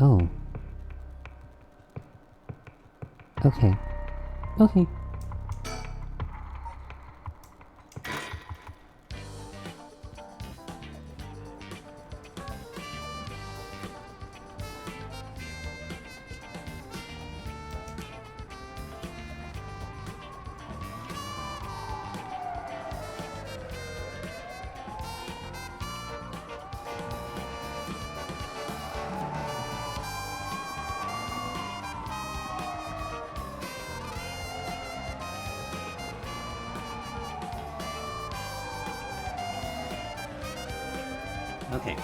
Oh. Okay. Okay. Okay.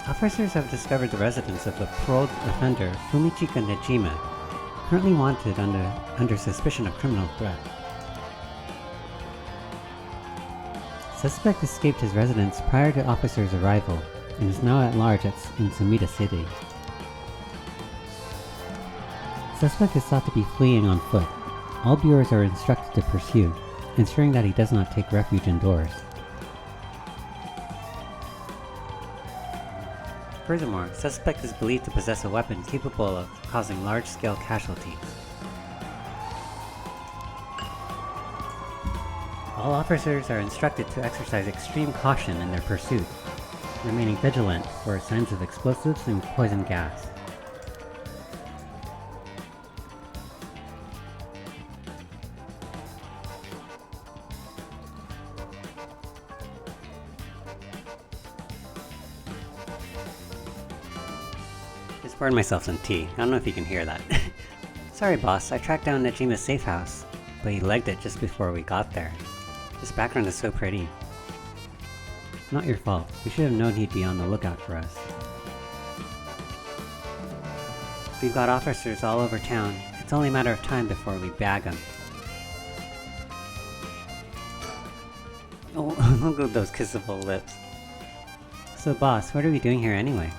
Officers have discovered the residence of the paroled offender Fumichika Nejima, currently wanted under suspicion of criminal threat. Suspect escaped his residence prior to officers' arrival and is now at large in Sumida City. Suspect is thought to be fleeing on foot. All bureaus are instructed to pursue, ensuring that he does not take refuge indoors. Furthermore, suspect is believed to possess a weapon capable of causing large-scale casualties. All officers are instructed to exercise extreme caution in their pursuit, remaining vigilant for signs of explosives and poison gas. Just poured myself some tea. I don't know if you can hear that. Sorry boss, I tracked down Nejima's safe house, but he legged it just before we got there. This background is so pretty. Not your fault. We should have known he'd be on the lookout for us. We've got officers all over town. It's only a matter of time before we bag them. Oh, look at those kissable lips. So boss, what are we doing here anyway?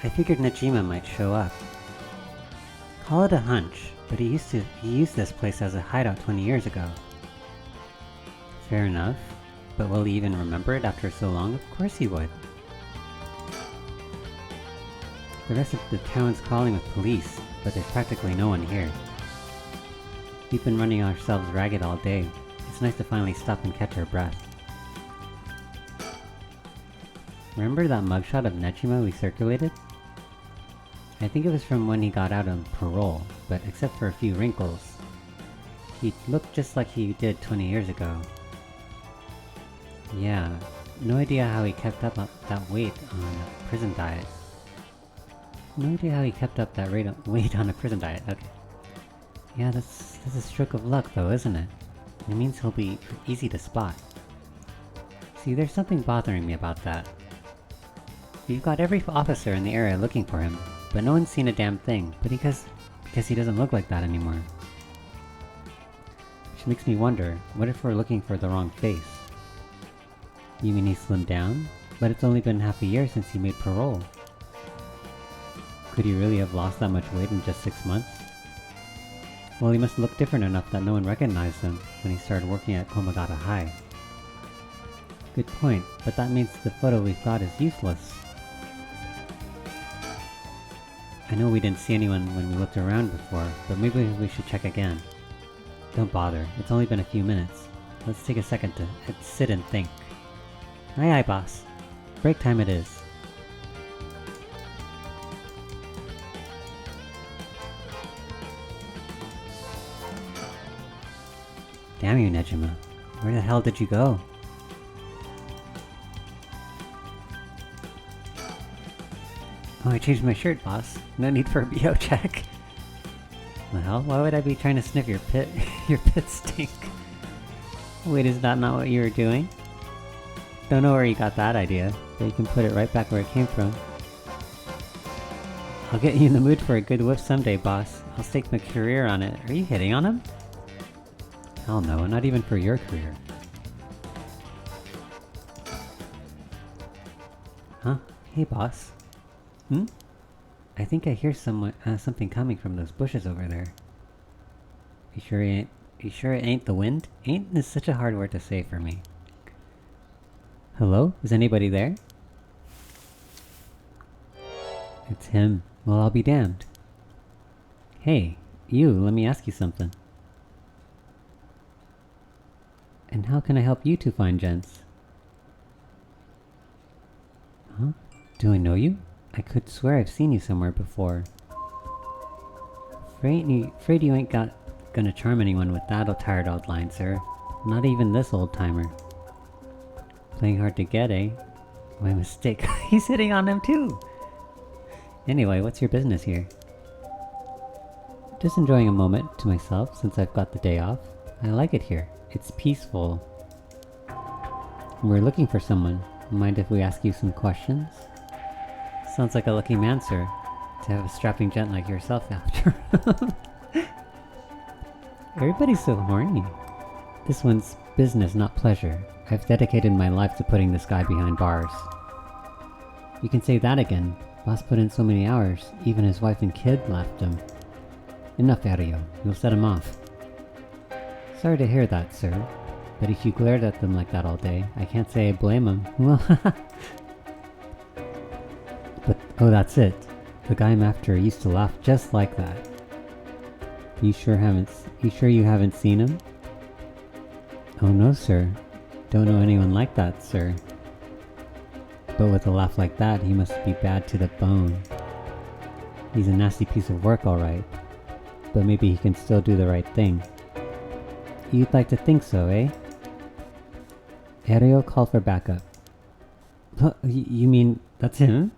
I figured Nejima might show up. Call it a hunch, but he used this place as a hideout 20 years ago. Fair enough, but will he even remember it after so long? Of course he would. The rest of the town's crawling with police, but there's practically no one here. We've been running ourselves ragged all day. It's nice to finally stop and catch our breath. Remember that mugshot of Nejima we circulated? I think it was from when he got out on parole, but except for a few wrinkles, he looked just like he did 20 years ago. Yeah, no idea how he kept up that weight on a prison diet. No idea how he kept up that weight on a prison diet, okay. Yeah, that's a stroke of luck though, isn't it? It means he'll be easy to spot. See, there's something bothering me about that. We've got every officer in the area looking for him, but no one's seen a damn thing, but because he doesn't look like that anymore. Which makes me wonder, what if we're looking for the wrong face? You mean he slimmed down? But it's only been half a year since he made parole. Could he really have lost that much weight in just 6 months? Well, he must look different enough that no one recognized him when he started working at Komagata High. Good point, but that means the photo we've got is useless. I know we didn't see anyone when we looked around before, but maybe we should check again. Don't bother, it's only been a few minutes. Let's take a second to sit and think. Aye aye, boss. Break time it is. Damn you, Nejima. Where the hell did you go? Oh, I changed my shirt, boss. No need for a BO check. The hell? Why would I be trying to sniff your pit? Your pit stink. Wait, is that not what you were doing? Don't know where you got that idea, but you can put it right back where it came from. I'll get you in the mood for a good whiff someday, boss. I'll stake my career on it. Are you hitting on him? Hell no, not even for your career. Huh? Hey, boss. I think I hear something coming from those bushes over there. You sure it ain't the wind? Ain't is such a hard word to say for me. Hello? Is anybody there? It's him. Well, I'll be damned. Hey, you, let me ask you something. And how can I help you two fine gents? Huh? Do I know you? I could swear I've seen you somewhere before. Afraid you ain't gonna charm anyone with that tired old line, sir. Not even this old-timer. Playing hard to get, eh? My mistake. He's hitting on them too! Anyway, what's your business here? Just enjoying a moment to myself since I've got the day off. I like it here. It's peaceful. We're looking for someone. Mind if we ask you some questions? Sounds like a lucky man, sir, to have a strapping gent like yourself after. Everybody's so horny. This one's business, not pleasure. I've dedicated my life to putting this guy behind bars. You can say that again. Boss put in so many hours, even his wife and kid left him. Enough, Ario. You'll set him off. Sorry to hear that, sir. But if you glared at them like that all day, I can't say I blame him. Well, but, oh, that's it. The guy I'm after used to laugh just like that. You sure you haven't seen him? Oh no, sir. Don't know anyone like that, sir. But with a laugh like that, he must be bad to the bone. He's a nasty piece of work, alright. But maybe he can still do the right thing. You'd like to think so, eh? Ario called for backup. You mean that's him?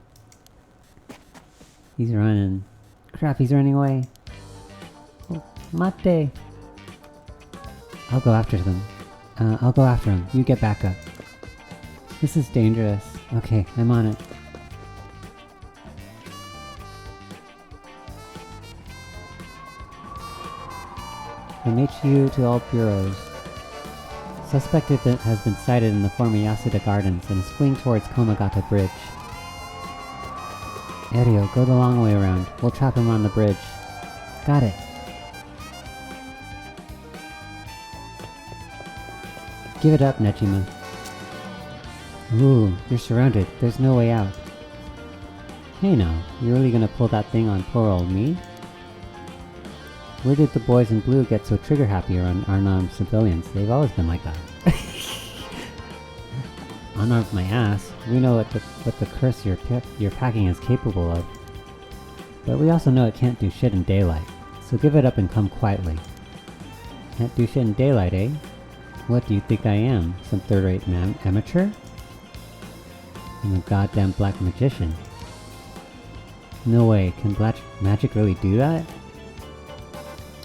He's running. Crap, he's running away. Oh, mate. I'll go after them. I'll go after him. You get back up. This is dangerous. Okay, I'm on it. From HU to all bureaus. Suspected has been sighted in the former Yasuda Gardens and is fleeing towards Komagata Bridge. Ario, go the long way around. We'll trap him on the bridge. Got it. Give it up, Nejima. Ooh, you're surrounded. There's no way out. Hey now, you're really gonna pull that thing on poor old me? Where did the boys in blue get so trigger happy around unarmed civilians? They've always been like that. Unarmed my ass. We know what the curse you're packing is capable of. But we also know it can't do shit in daylight. So give it up and come quietly. Can't do shit in daylight, eh? What do you think I am? Some third-rate amateur? I'm a goddamn black magician. No way, can black magic really do that?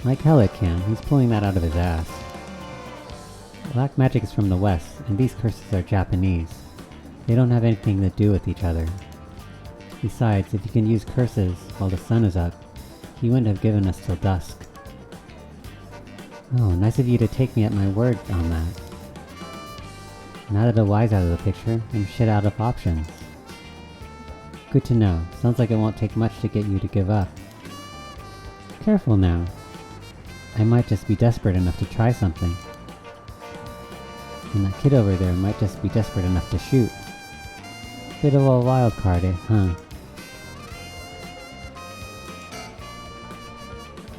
Like hell it can, he's pulling that out of his ass. Black magic is from the west, and these curses are Japanese. They don't have anything to do with each other. Besides, if you can use curses while the sun is up, he wouldn't have given us till dusk. Oh, nice of you to take me at my word on that. Now that the Y's out of the picture, I'm shit out of options. Good to know. Sounds like it won't take much to get you to give up. Careful now. I might just be desperate enough to try something. And that kid over there might just be desperate enough to shoot. Bit of a wild card, eh, huh?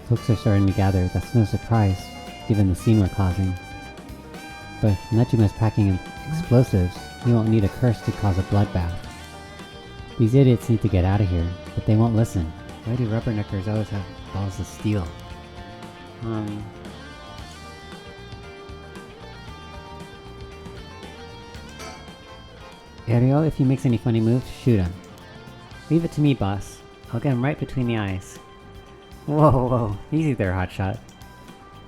Folks are starting to gather. That's no surprise, given the scene we're causing. But if Nejima's packing explosives, he won't need a curse to cause a bloodbath. These idiots need to get out of here, but they won't listen. Why do rubberneckers always have balls of steel? Ariel, if he makes any funny moves, shoot him. Leave it to me, boss. I'll get him right between the eyes. Whoa, easy there, hotshot.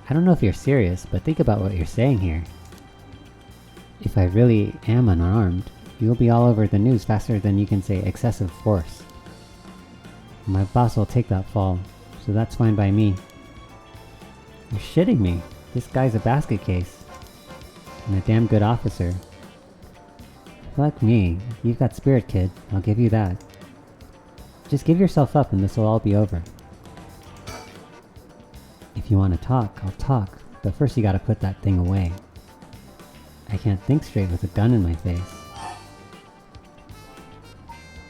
I don't know if you're serious, but think about what you're saying here. If I really am unarmed, you'll be all over the news faster than you can say excessive force. My boss will take that fall, so that's fine by me. You're shitting me. This guy's a basket case. And a damn good officer. Fuck me. You've got spirit, kid. I'll give you that. Just give yourself up and this will all be over. If you want to talk, I'll talk. But first you gotta put that thing away. I can't think straight with a gun in my face.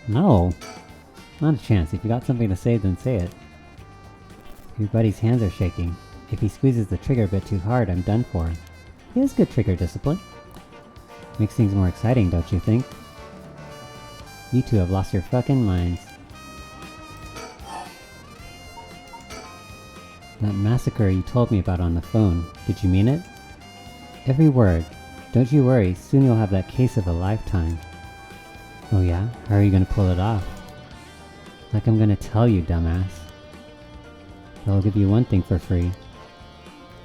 No. Not a chance. If you got something to say, then say it. Your buddy's hands are shaking. If he squeezes the trigger a bit too hard, I'm done for. He has good trigger discipline. Makes things more exciting, don't you think? You two have lost your fucking minds. That massacre you told me about on the phone, did you mean it? Every word. Don't you worry, soon you'll have that case of a lifetime. Oh yeah? How are you gonna pull it off? Like I'm gonna tell you, dumbass. I'll give you one thing for free.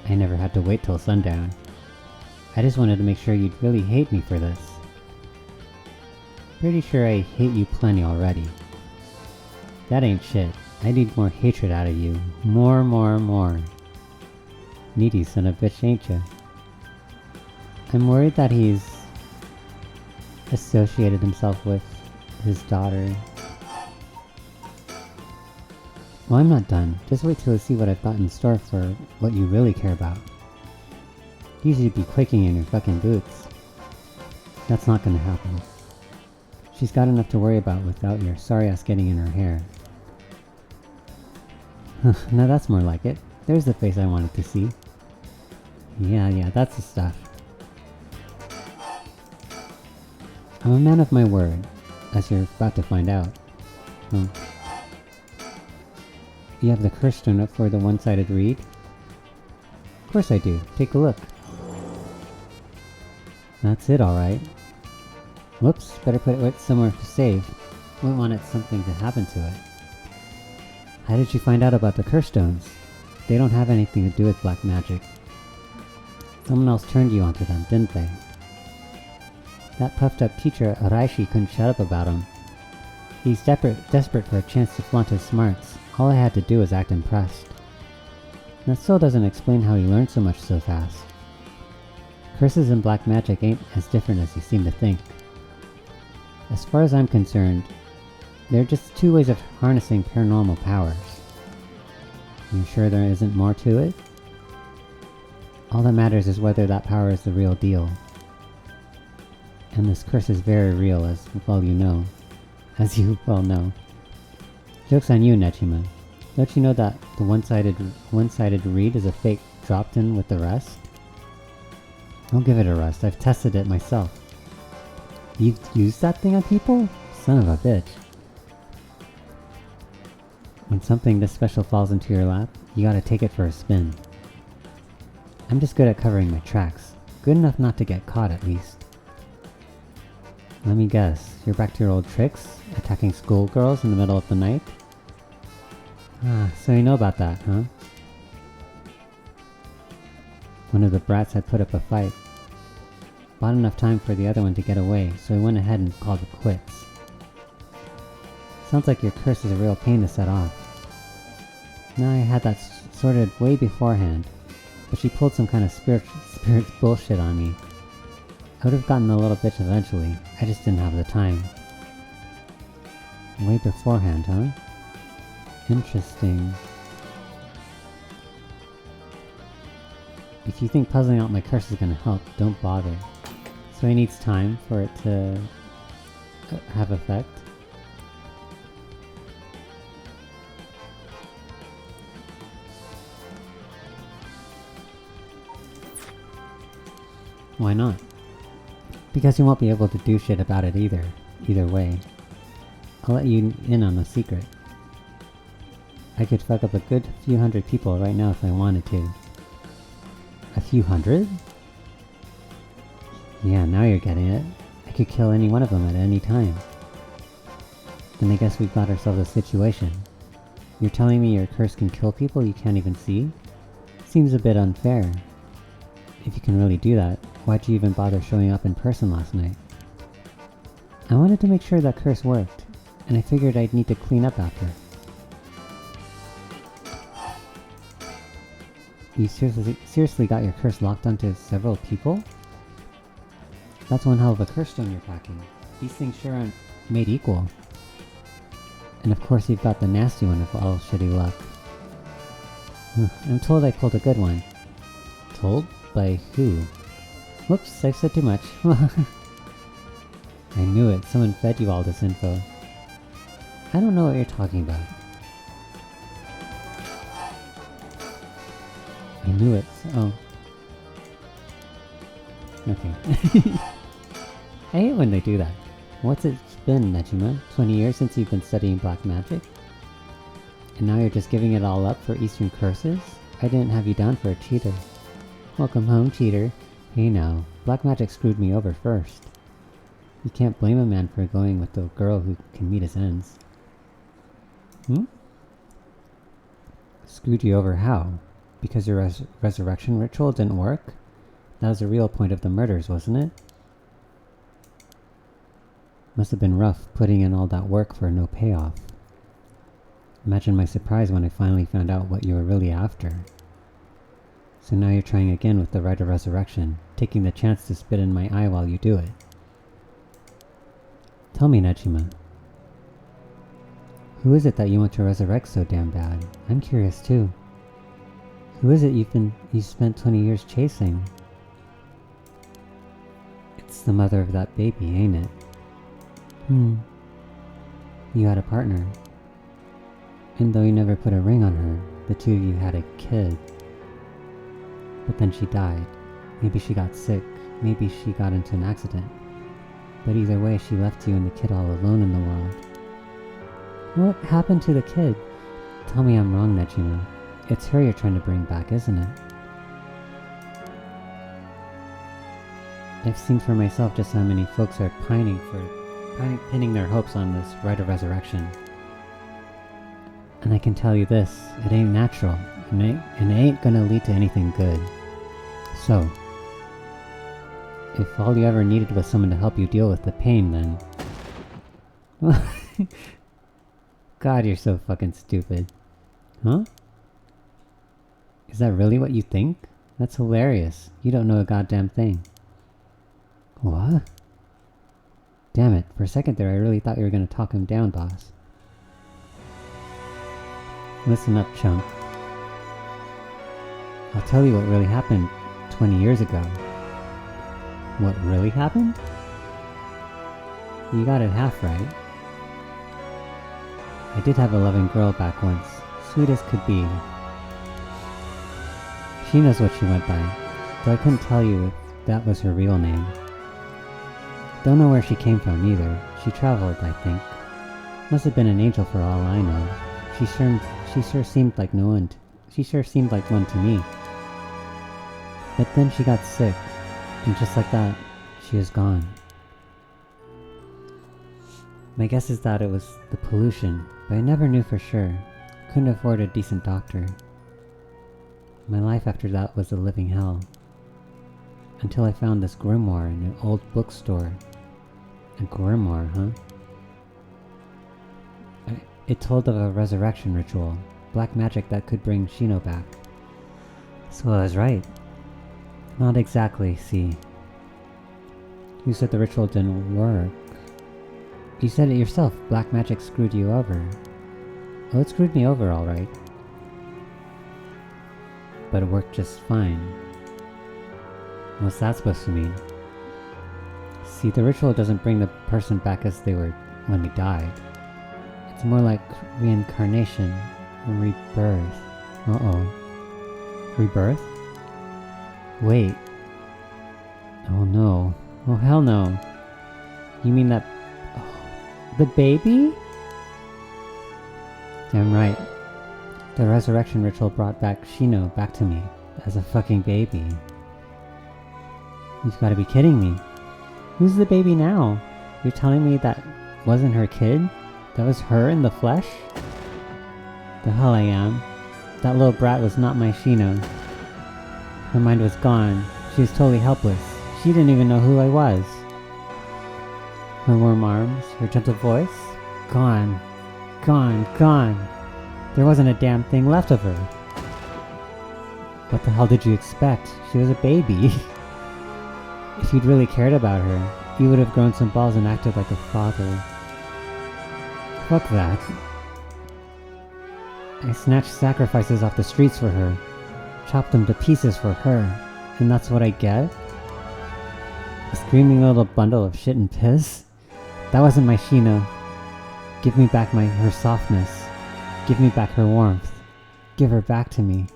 I never had to wait till sundown. I just wanted to make sure you'd really hate me for this. Pretty sure I hate you plenty already. That ain't shit. I need more hatred out of you. More. Needy son of a bitch, ain't ya? I'm worried that he's associated himself with his daughter. Well, I'm not done. Just wait till you see what I've got in store for what you really care about. You should be quaking in your fucking boots. That's not gonna happen. She's got enough to worry about without your sorry ass getting in her hair. Now that's more like it. There's the face I wanted to see. Yeah, that's the stuff. I'm a man of my word, as you're about to find out. You have the curse stone up for the one-sided read? Of course I do. Take a look. That's it, alright. Whoops, better put it somewhere safe. Wouldn't want something to happen to it. How did you find out about the curse stones? They don't have anything to do with black magic. Someone else turned you onto them, didn't they? That puffed up teacher Araishi couldn't shut up about him. He's desperate for a chance to flaunt his smarts. All I had to do was act impressed. That still doesn't explain how he learned so much so fast. Curses and black magic ain't as different as you seem to think. As far as I'm concerned, they're just two ways of harnessing paranormal powers. You sure there isn't more to it? All that matters is whether that power is the real deal. And this curse is very real, as you well know. Joke's on you, Nechima. Don't you know that the one-sided read is a fake dropped in with the rest? I'll give it a rest. I've tested it myself. You've used that thing on people? Son of a bitch. When something this special falls into your lap, you gotta take it for a spin. I'm just good at covering my tracks. Good enough not to get caught, at least. Let me guess, you're back to your old tricks? Attacking schoolgirls in the middle of the night? So you know about that, huh? One of the brats had put up a fight. Bought enough time for the other one to get away, so he went ahead and called it quits. Sounds like your curse is a real pain to set off. Now I had that sorted way beforehand, but she pulled some kind of spirits bullshit on me. I would have gotten the little bitch eventually, I just didn't have the time. Way beforehand, huh? Interesting. If you think puzzling out my curse is gonna help, don't bother. So he needs time for it to have effect. Why not? Because you won't be able to do shit about it either way. I'll let you in on a secret. I could fuck up a good few hundred people right now if I wanted to. A few hundred? Yeah, now you're getting it. I could kill any one of them at any time. Then I guess we've got ourselves a situation. You're telling me your curse can kill people you can't even see? Seems a bit unfair. If you can really do that, why'd you even bother showing up in person last night? I wanted to make sure that curse worked, and I figured I'd need to clean up after. You seriously got your curse locked onto several people? That's one hell of a curse stone you're packing. These things sure aren't made equal. And of course you've got the nasty one of all shitty luck. I'm told I pulled a good one. Told? By who? Whoops, I've said too much. I knew it, someone fed you all this info. I don't know what you're talking about. I knew it. Oh. Okay. I hate when they do that. What's it been, Nejima? 20 years since you've been studying black magic? And now you're just giving it all up for Eastern curses? I didn't have you down for a cheater. Welcome home, cheater. Hey now, black magic screwed me over first. You can't blame a man for going with the girl who can meet his ends. Screwed you over how? Because your resurrection ritual didn't work? That was the real point of the murders, wasn't it? Must have been rough putting in all that work for no payoff. Imagine my surprise when I finally found out what you were really after. So now you're trying again with the rite of resurrection, taking the chance to spit in my eye while you do it. Tell me, Nejima. Who is it that you want to resurrect so damn bad? I'm curious too. Who is it you spent 20 years chasing? It's the mother of that baby, ain't it? You had a partner. And though you never put a ring on her, the two of you had a kid. But then she died. Maybe she got sick. Maybe she got into an accident. But either way, she left you and the kid all alone in the world. What happened to the kid? Tell me I'm wrong, Nejima. It's her you're trying to bring back, isn't it? I've seen for myself just how many folks are pinning their hopes on this rite of resurrection. And I can tell you this, it ain't natural, and it ain't gonna lead to anything good. So, if all you ever needed was someone to help you deal with the pain, then... God, you're so fucking stupid. Huh? Is that really what you think? That's hilarious. You don't know a goddamn thing. What? Damn it, for a second there I really thought you were gonna talk him down, boss. Listen up, chump. I'll tell you what really happened 20 years ago. What really happened? You got it half right. I did have a loving girl back once, sweet as could be. She knows what she went by, though I couldn't tell you if that was her real name. Don't know where she came from either. She traveled, I think. Must have been an angel for all I know. She sure seemed like one to me. But then she got sick, and just like that, she is gone. My guess is that it was the pollution, but I never knew for sure. Couldn't afford a decent doctor. My life after that was a living hell. Until I found this grimoire in an old bookstore. A grimoire, huh? It told of a resurrection ritual, black magic that could bring Shino back. So I was right. Not exactly, see. You said the ritual didn't work. You said it yourself, black magic screwed you over. Well, it screwed me over, alright. But it worked just fine. What's that supposed to mean? See, the ritual doesn't bring the person back as they were when they died. It's more like reincarnation, rebirth. Uh-oh. Rebirth? Wait. Oh no. Oh hell no. You mean that... Oh, the baby? Damn right. The resurrection ritual brought back Shino back to me as a fucking baby. You've gotta be kidding me. Who's the baby now? You're telling me that wasn't her kid? That was her in the flesh? The hell I am. That little brat was not my Shino. Her mind was gone. She was totally helpless. She didn't even know who I was. Her warm arms, her gentle voice, gone. Gone, gone. There wasn't a damn thing left of her. What the hell did you expect? She was a baby. If you'd really cared about her, you would have grown some balls and acted like a father. Fuck that. I snatched sacrifices off the streets for her, chopped them to pieces for her, and that's what I get? A screaming little bundle of shit and piss? That wasn't my Shino. Give me back her softness. Give me back her warmth. Give her back to me.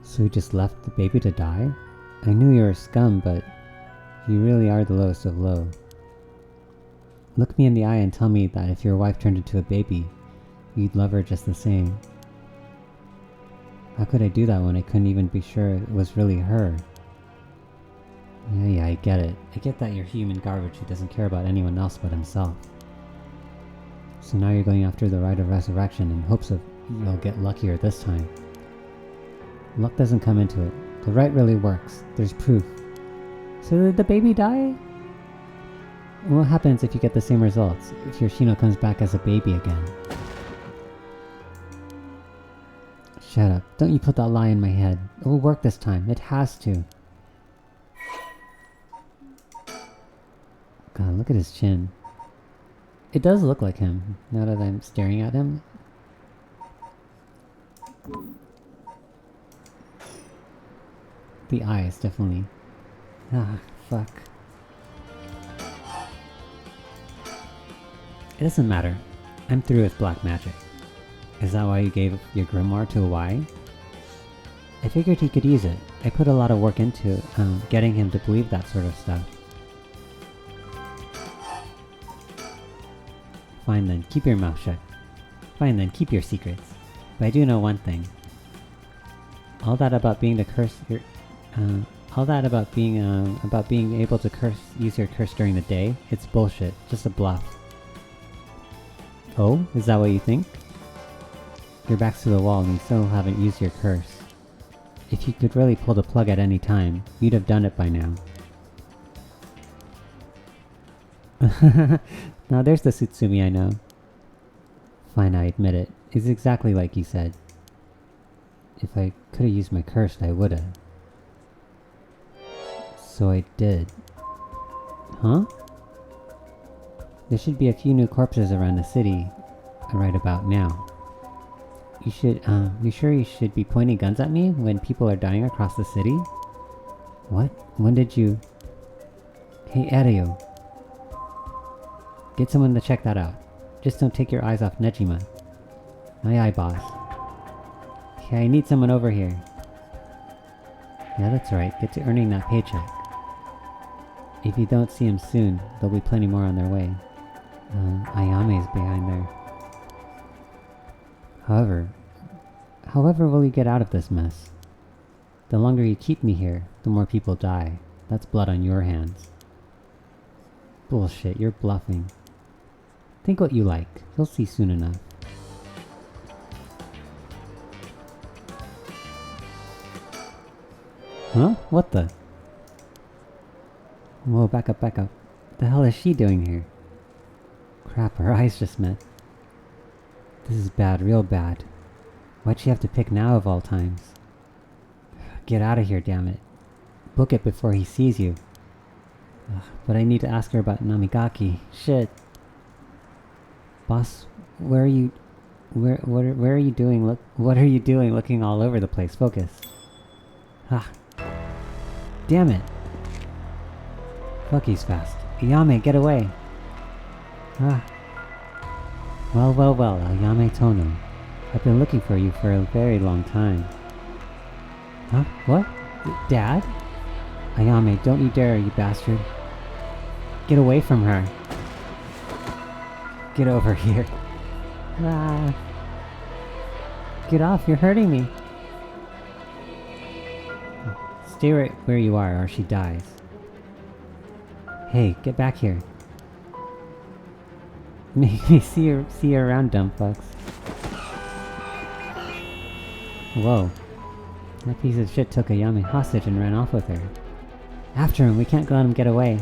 So you just left the baby to die? I knew you were scum, but you really are the lowest of low. Look me in the eye and tell me that if your wife turned into a baby, you'd love her just the same. How could I do that when I couldn't even be sure it was really her? Yeah, I get it. I get that you're human garbage who doesn't care about anyone else but himself. So now you're going after the rite of resurrection in hopes of you'll get luckier this time. Luck doesn't come into it. The rite really works. There's proof. So did the baby die? What happens if you get the same results? If Yoshino comes back as a baby again? Shut up. Don't you put that lie in my head. It will work this time. It has to. God, look at his chin. It does look like him, now that I'm staring at him. The eyes, definitely. Ah, fuck. It doesn't matter. I'm through with black magic. Is that why you gave your grimoire to Y? I figured he could use it. I put a lot of work into getting him to believe that sort of stuff. Fine then, keep your mouth shut. Fine then, keep your secrets. But I do know one thing. All that about being able to use your curse during the day, it's bullshit, just a bluff. Oh, is that what you think? Your back's to the wall and you still haven't used your curse. If you could really pull the plug at any time, you'd have done it by now. Now there's the Tsutsumi I know. Fine, I admit it. It's exactly like you said. If I could have used my curse, I would have. So I did. Huh? There should be a few new corpses around the city right about now. You sure you should be pointing guns at me when people are dying across the city? What? When did you... Hey, Areo. Get someone to check that out. Just don't take your eyes off Nejima. Aye aye, boss. Okay, I need someone over here. Yeah, that's right. Get to earning that paycheck. If you don't see him soon, there'll be plenty more on their way. Ayame's behind there. However will you get out of this mess? The longer you keep me here, the more people die. That's blood on your hands. Bullshit, you're bluffing. Think what you like. You'll see soon enough. Huh? What the? Whoa, back up, back up. What the hell is she doing here? Crap, our eyes just met. This is bad, real bad. Why'd she have to pick now of all times? Get out of here, damn it. Book it before he sees you. Ugh, but I need to ask her about Namigaki. Shit. Boss, where are you... Where are you doing? What are you doing looking all over the place? Focus. Ah. Damn it. Fuck, he's fast. Ayame, get away. Ah. Well, Ayame Tono. I've been looking for you for a very long time. Huh? What? Dad? Ayame, don't you dare, you bastard. Get away from her. Get over here. Ah. Get off, you're hurting me. Stay right where you are or she dies. Hey, get back here. Make me see you around, dumb fucks. Whoa. That piece of shit took Ayame hostage and ran off with her. After him, we can't let him get away.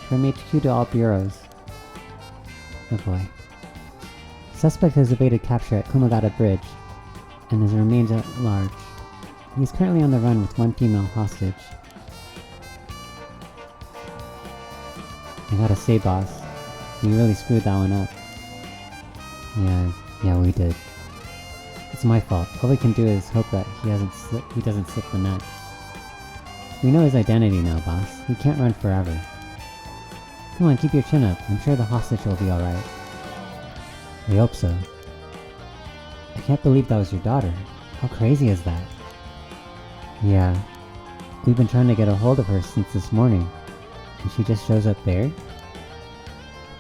From HQ to all bureaus. Oh boy. Suspect has evaded capture at Komagata Bridge, and has remained at large. He is currently on the run with one female hostage. I gotta say, boss, we really screwed that one up. Yeah, we did. It's my fault. All we can do is hope that he doesn't slip the net. We know his identity now, boss. He can't run forever. Come on, keep your chin up. I'm sure the hostage will be alright. I hope so. I can't believe that was your daughter. How crazy is that? Yeah. We've been trying to get a hold of her since this morning. And she just shows up there?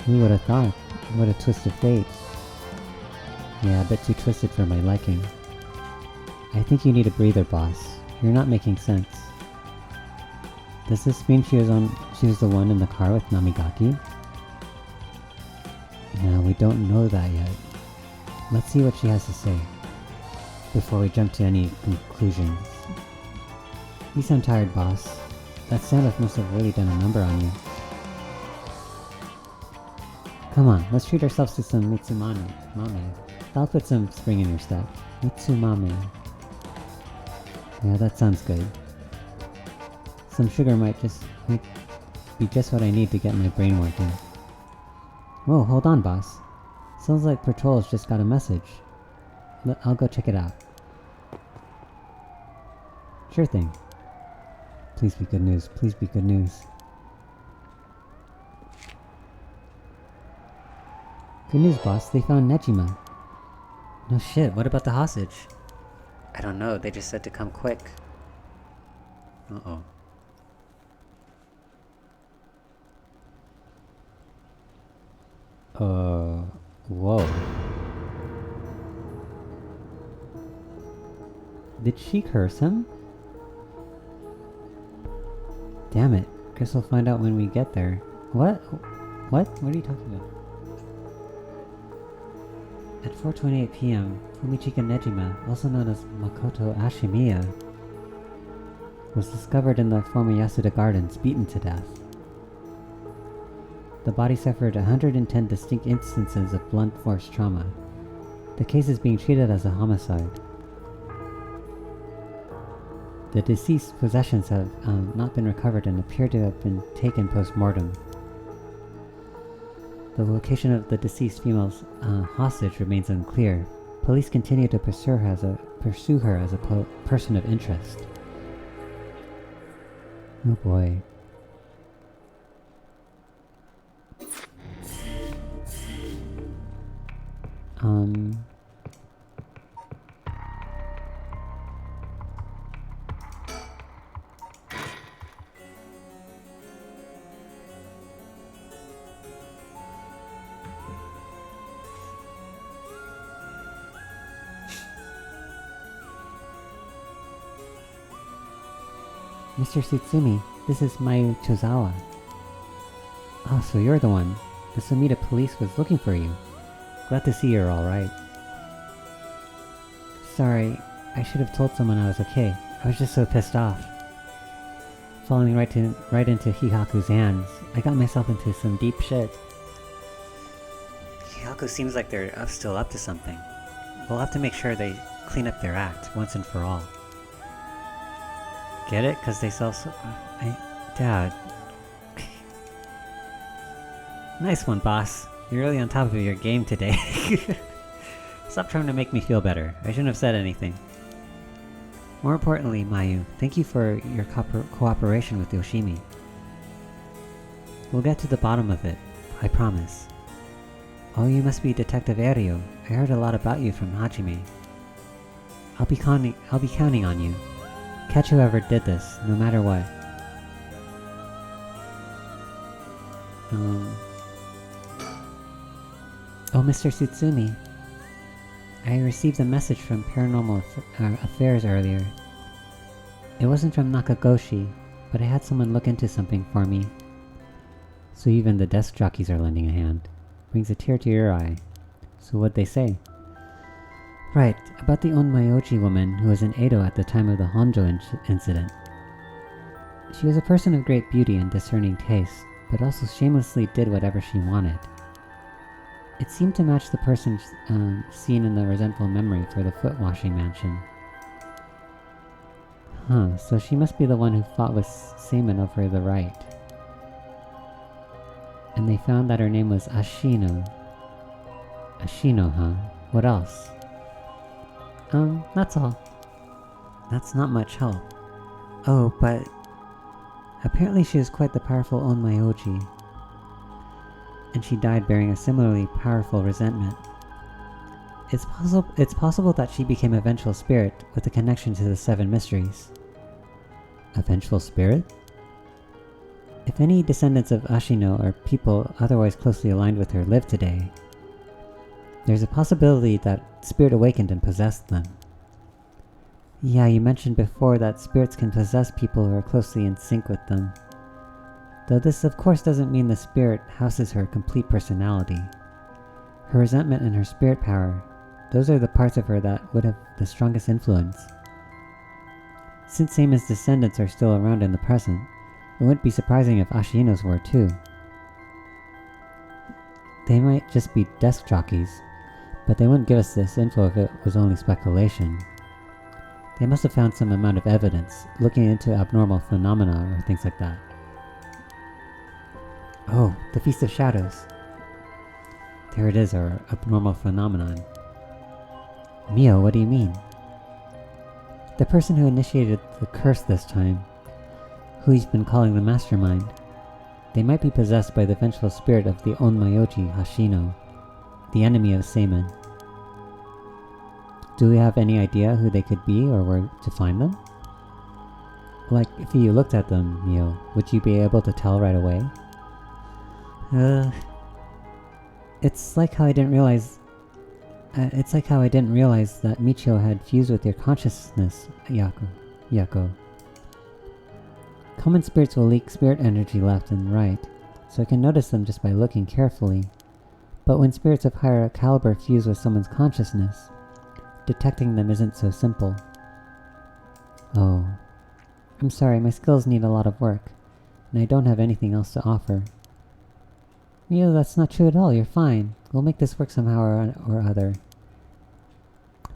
Who would have thought? What a twist of fate. Yeah, a bit too twisted for my liking. I think you need a breather, boss. You're not making sense. Does this mean she was the one in the car with Namigaki? Yeah, we don't know that yet. Let's see what she has to say before we jump to any conclusions. You sound tired, boss. That standoff must have really done a number on you. Come on, let's treat ourselves to some Mitsumame. That'll put some spring in your step. Mitsumame. Yeah, that sounds good. Some sugar might be just what I need to get my brain working. Whoa, hold on, boss. Sounds like Patrol's just got a message. I'll go check it out. Sure thing. Please be good news. Please be good news. Good news, boss. They found Nejima. No shit, what about the hostage? I don't know, they just said to come quick. Uh-oh. Whoa. Did she curse him? Damn it. Guess we'll find out when we get there. What? What are you talking about? At 4:28 p.m., Fumichika Nejima, also known as Makoto Ashimiya, was discovered in the former Yasuda Gardens, beaten to death. The body suffered 110 distinct instances of blunt force trauma. The case is being treated as a homicide. The deceased's possessions have not been recovered and appear to have been taken post-mortem. The location of the deceased female's hostage remains unclear. Police continue to pursue her as a person of interest. Oh boy. Mr. Tsutsumi, this is Mayu Chozawa. Oh, so you're the one. The Sumida police was looking for you. Glad to see you're alright. Sorry, I should have told someone I was okay. I was just so pissed off. Falling right into Hihaku's hands, I got myself into some deep shit. Hihaku seems like they're still up to something. We'll have to make sure they clean up their act, once and for all. Get it? Cause they sell so... Dad. Nice one, boss. You're really on top of your game today. Stop trying to make me feel better. I shouldn't have said anything. More importantly, Mayu, thank you for your cooperation with Yoshimi. We'll get to the bottom of it. I promise. Oh, you must be Detective Erio. I heard a lot about you from Hajime. I'll be counting on you. Catch whoever did this, no matter what. Oh, Mr. Tsutsumi. I received a message from Paranormal Affairs earlier. It wasn't from Nakagoshi, but I had someone look into something for me. So even the desk jockeys are lending a hand. Brings a tear to your eye. So what'd they say? Right, about the Onmyoji woman who was in Edo at the time of the Honjo incident. She was a person of great beauty and discerning taste, but also shamelessly did whatever she wanted. It seemed to match the person seen in the resentful memory for the foot-washing mansion. Huh, so she must be the one who fought with Seaman over the right. And they found that her name was Ashino. Ashino, huh? What else? That's all. That's not much help. Oh, but apparently she is quite the powerful Onmyoji, and she died bearing a similarly powerful resentment. It's possible that she became a vengeful spirit with a connection to the Seven Mysteries. A vengeful spirit? If any descendants of Ashino or people otherwise closely aligned with her live today, there's a possibility that spirit awakened and possessed them. Yeah, you mentioned before that spirits can possess people who are closely in sync with them. Though this of course doesn't mean the spirit houses her complete personality. Her resentment and her spirit power, those are the parts of her that would have the strongest influence. Since Seima's descendants are still around in the present, it wouldn't be surprising if Ashino's were too. They might just be desk jockeys, but they wouldn't give us this info if it was only speculation. They must have found some amount of evidence, looking into abnormal phenomena or things like that. Oh, the Feast of Shadows. There it is, our abnormal phenomenon. Mio, what do you mean? The person who initiated the curse this time, who he's been calling the Mastermind, they might be possessed by the vengeful spirit of the Onmyoji Hashino, the enemy of Seiman. Do we have any idea who they could be or where to find them? Like, if you looked at them, Mio, would you be able to tell right away? It's like how I didn't realize that Michio had fused with your consciousness, Yako. Common spirits will leak spirit energy left and right, so I can notice them just by looking carefully. But when spirits of higher caliber fuse with someone's consciousness, detecting them isn't so simple. Oh. I'm sorry, my skills need a lot of work, and I don't have anything else to offer. Mio, that's not true at all, you're fine. We'll make this work somehow or other.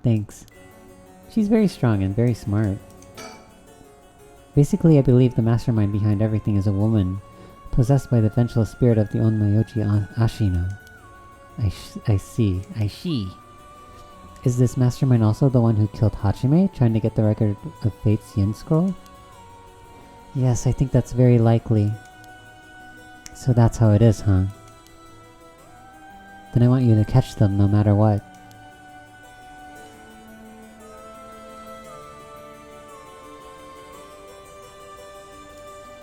Thanks. She's very strong and very smart. Basically, I believe the mastermind behind everything is a woman, possessed by the vengeful spirit of the Onmyoji Ashino. I see. Is this mastermind also the one who killed Hachime, trying to get the record of Fate's Yin Scroll? Yes, I think that's very likely. So that's how it is, huh? Then I want you to catch them no matter what.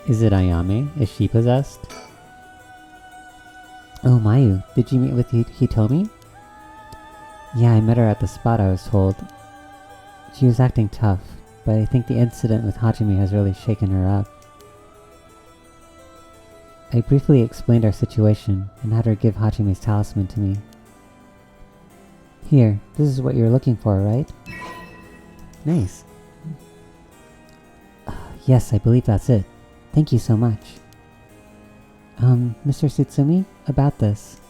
Is it Ayame? Is she possessed? Oh, Mayu, did you meet with Hitomi? Yeah, I met her at the spot, I was told. She was acting tough, but I think the incident with Hajime has really shaken her up. I briefly explained our situation and had her give Hajime's talisman to me. Here, this is what you're looking for, right? Nice. Yes, I believe that's it. Thank you so much. Mr. Tsutsumi, about this.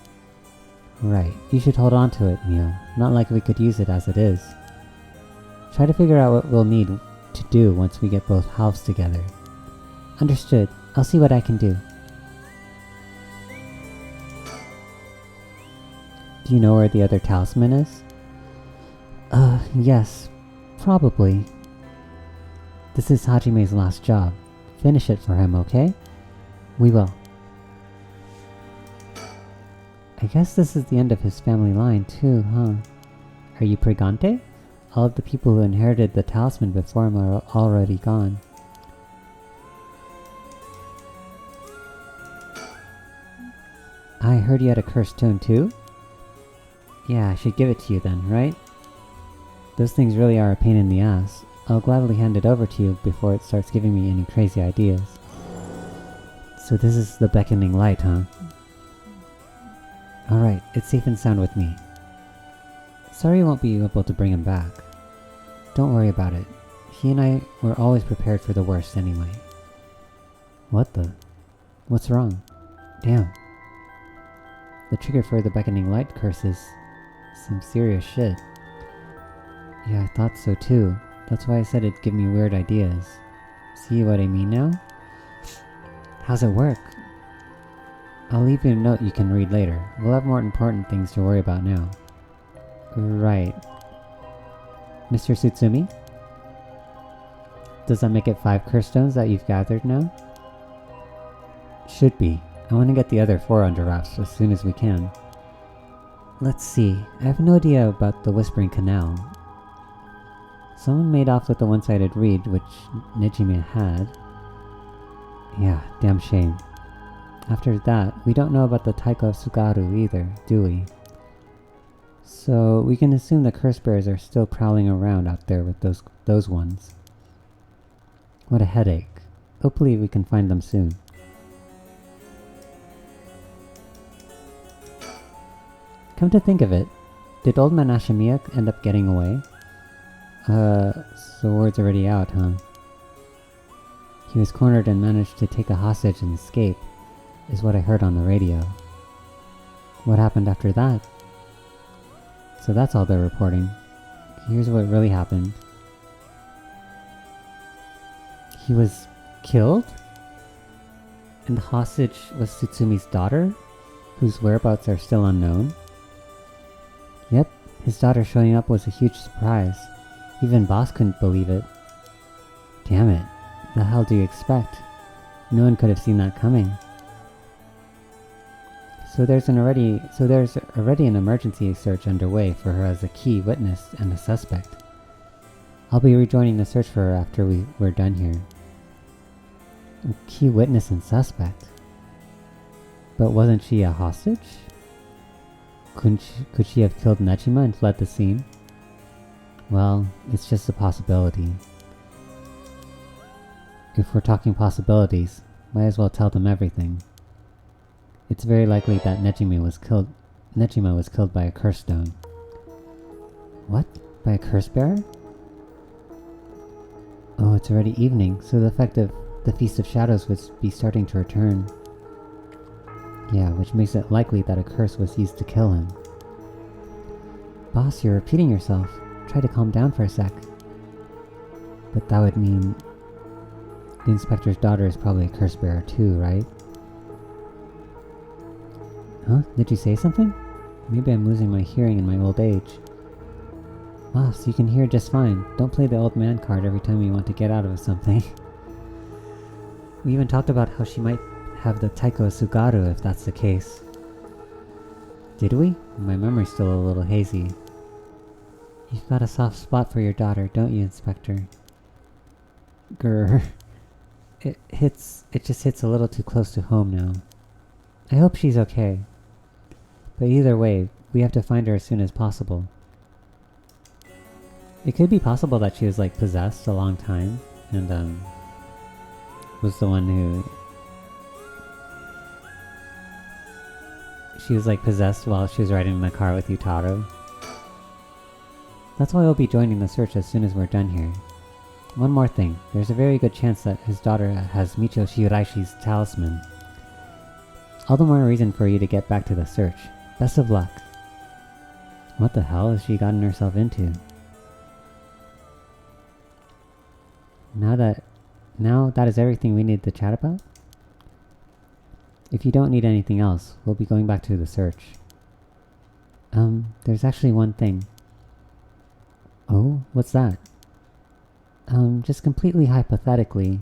Right, you should hold on to it, Mio. Not like we could use it as it is. Try to figure out what we'll need to do once we get both halves together. Understood. I'll see what I can do. Do you know where the other talisman is? Yes. Probably. This is Hajime's last job. Finish it for him, okay? We will. I guess this is the end of his family line too, huh? Are you Pregante? All of the people who inherited the talisman before him are already gone. I heard you had a cursed stone too? Yeah, I should give it to you then, right? Those things really are a pain in the ass. I'll gladly hand it over to you before it starts giving me any crazy ideas. So this is the beckoning light, huh? Alright, it's safe and sound with me. Sorry you won't be able to bring him back. Don't worry about it. He and I were always prepared for the worst anyway. What the? What's wrong? Damn. The trigger for the beckoning light curse is some serious shit. Yeah, I thought so too. That's why I said it'd give me weird ideas. See what I mean now? How's it work? I'll leave you a note you can read later. We'll have more important things to worry about now. Right. Mr. Tsutsumi? Does that make it 5 curse stones that you've gathered now? Should be. I want to get the other 4 under wraps as soon as we can. Let's see. I have no idea about the Whispering Canal. Someone made off with the one-sided reed, which Nejime had. Yeah, damn shame. After that, we don't know about the Taiko Sugaru either, do we? So we can assume the curse bearers are still prowling around out there with those ones. What a headache. Hopefully we can find them soon. Come to think of it, did old man Ashimiya end up getting away? So word's already out, huh? He was cornered and managed to take a hostage and escape, is what I heard on the radio. What happened after that? So that's all they're reporting. Here's what really happened. He was killed? And the hostage was Tsutsumi's daughter, whose whereabouts are still unknown? Yep, his daughter showing up was a huge surprise. Even Boss couldn't believe it. Damn it, the hell do you expect? No one could have seen that coming. So there's already an emergency search underway for her as a key witness and a suspect. I'll be rejoining the search for her after we're done here. A key witness and suspect? But wasn't she a hostage? Could she have killed Nejima and fled the scene? Well, it's just a possibility. If we're talking possibilities, might as well tell them everything. It's very likely that Nejima was killed by a curse stone. What? By a curse bearer? Oh, it's already evening, so the effect of the Feast of Shadows would be starting to return. Yeah, which makes it likely that a curse was used to kill him. Boss, you're repeating yourself. Try to calm down for a sec. But that would mean the inspector's daughter is probably a curse bearer too, right? Huh? Did you say something? Maybe I'm losing my hearing in my old age. Boss, you can hear just fine. Don't play the old man card every time you want to get out of something. We even talked about how she might have the Taiko Sugaru if that's the case. Did we? My memory's still a little hazy. You've got a soft spot for your daughter, don't you, Inspector? Grr. It just hits a little too close to home now. I hope she's okay. But either way, we have to find her as soon as possible. It could be possible that she was like possessed a long time and was the one who she was like possessed while she was riding in the car with Utaro. That's why we'll be joining the search as soon as we're done here. One more thing, there's a very good chance that his daughter has Micho Shiraishi's talisman. All the more reason for you to get back to the search. Best of luck. What the hell has she gotten herself into? Now that is everything we need to chat about? If you don't need anything else, we'll be going back to the search. There's actually one thing. Oh, what's that? Just completely hypothetically.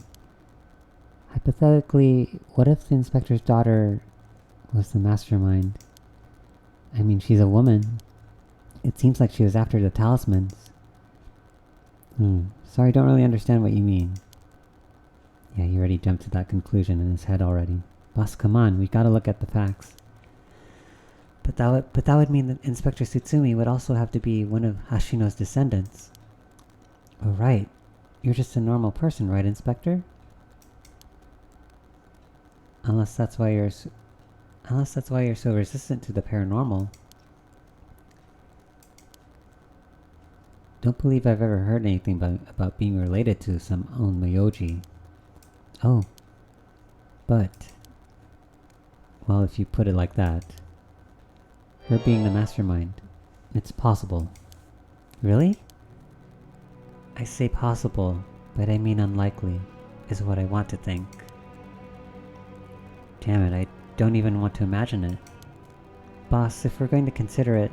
Hypothetically, what if the inspector's daughter was the mastermind? I mean, she's a woman. It seems like she was after the talismans. Sorry, don't really understand what you mean. Yeah, he already jumped to that conclusion in his head already. Boss, come on, we gotta look at the facts. But that would mean that Inspector Tsutsumi would also have to be one of Hashino's descendants. Oh, right. You're just a normal person, right, Inspector? Unless that's why you're so resistant to the paranormal. Don't believe I've ever heard anything about being related to some onmyoji. Oh. But, well, if you put it like that, her being the mastermind, it's possible. Really? I say possible, but I mean unlikely, is what I want to think. Damn it, I don't even want to imagine it. Boss, if we're going to consider it,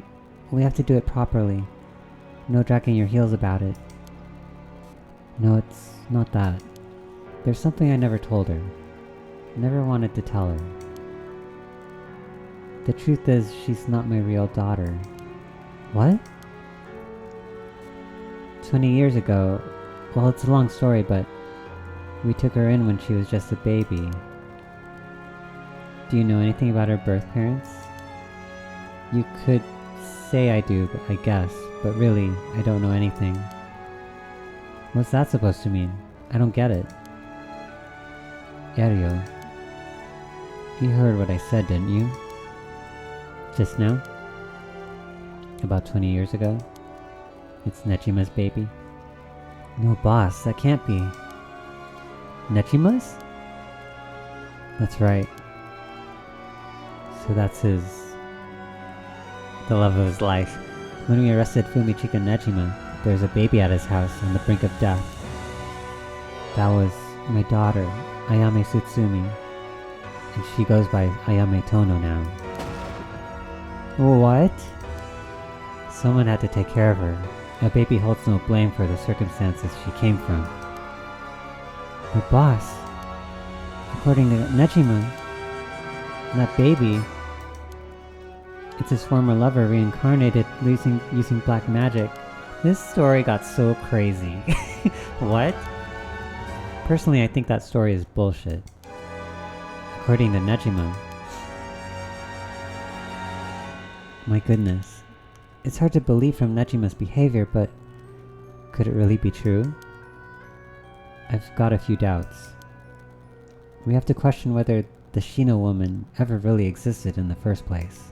we have to do it properly. No dragging your heels about it. No, it's not that. There's something I never told her. Never wanted to tell her. The truth is, she's not my real daughter. What? 20 years ago, well, it's a long story, but we took her in when she was just a baby. Do you know anything about her birth parents? You could say I do, I guess, but really, I don't know anything. What's that supposed to mean? I don't get it. Ariel, you heard what I said, didn't you? Just now? About 20 years ago? It's Nechima's baby? No, boss, that can't be. Nechima's? That's right. So that's the love of his life. When we arrested Fumichika Nejima, there was a baby at his house on the brink of death. That was my daughter, Ayame Tsutsumi, and she goes by Ayame Tono now. What? Someone had to take care of her. A baby holds no blame for the circumstances she came from. But boss, according to Nejima, that baby, it's his former lover reincarnated using black magic. This story got so crazy. What? Personally, I think that story is bullshit. According to Nejima. My goodness. It's hard to believe from Nejima's behavior, but could it really be true? I've got a few doubts. We have to question whether the Shino woman ever really existed in the first place.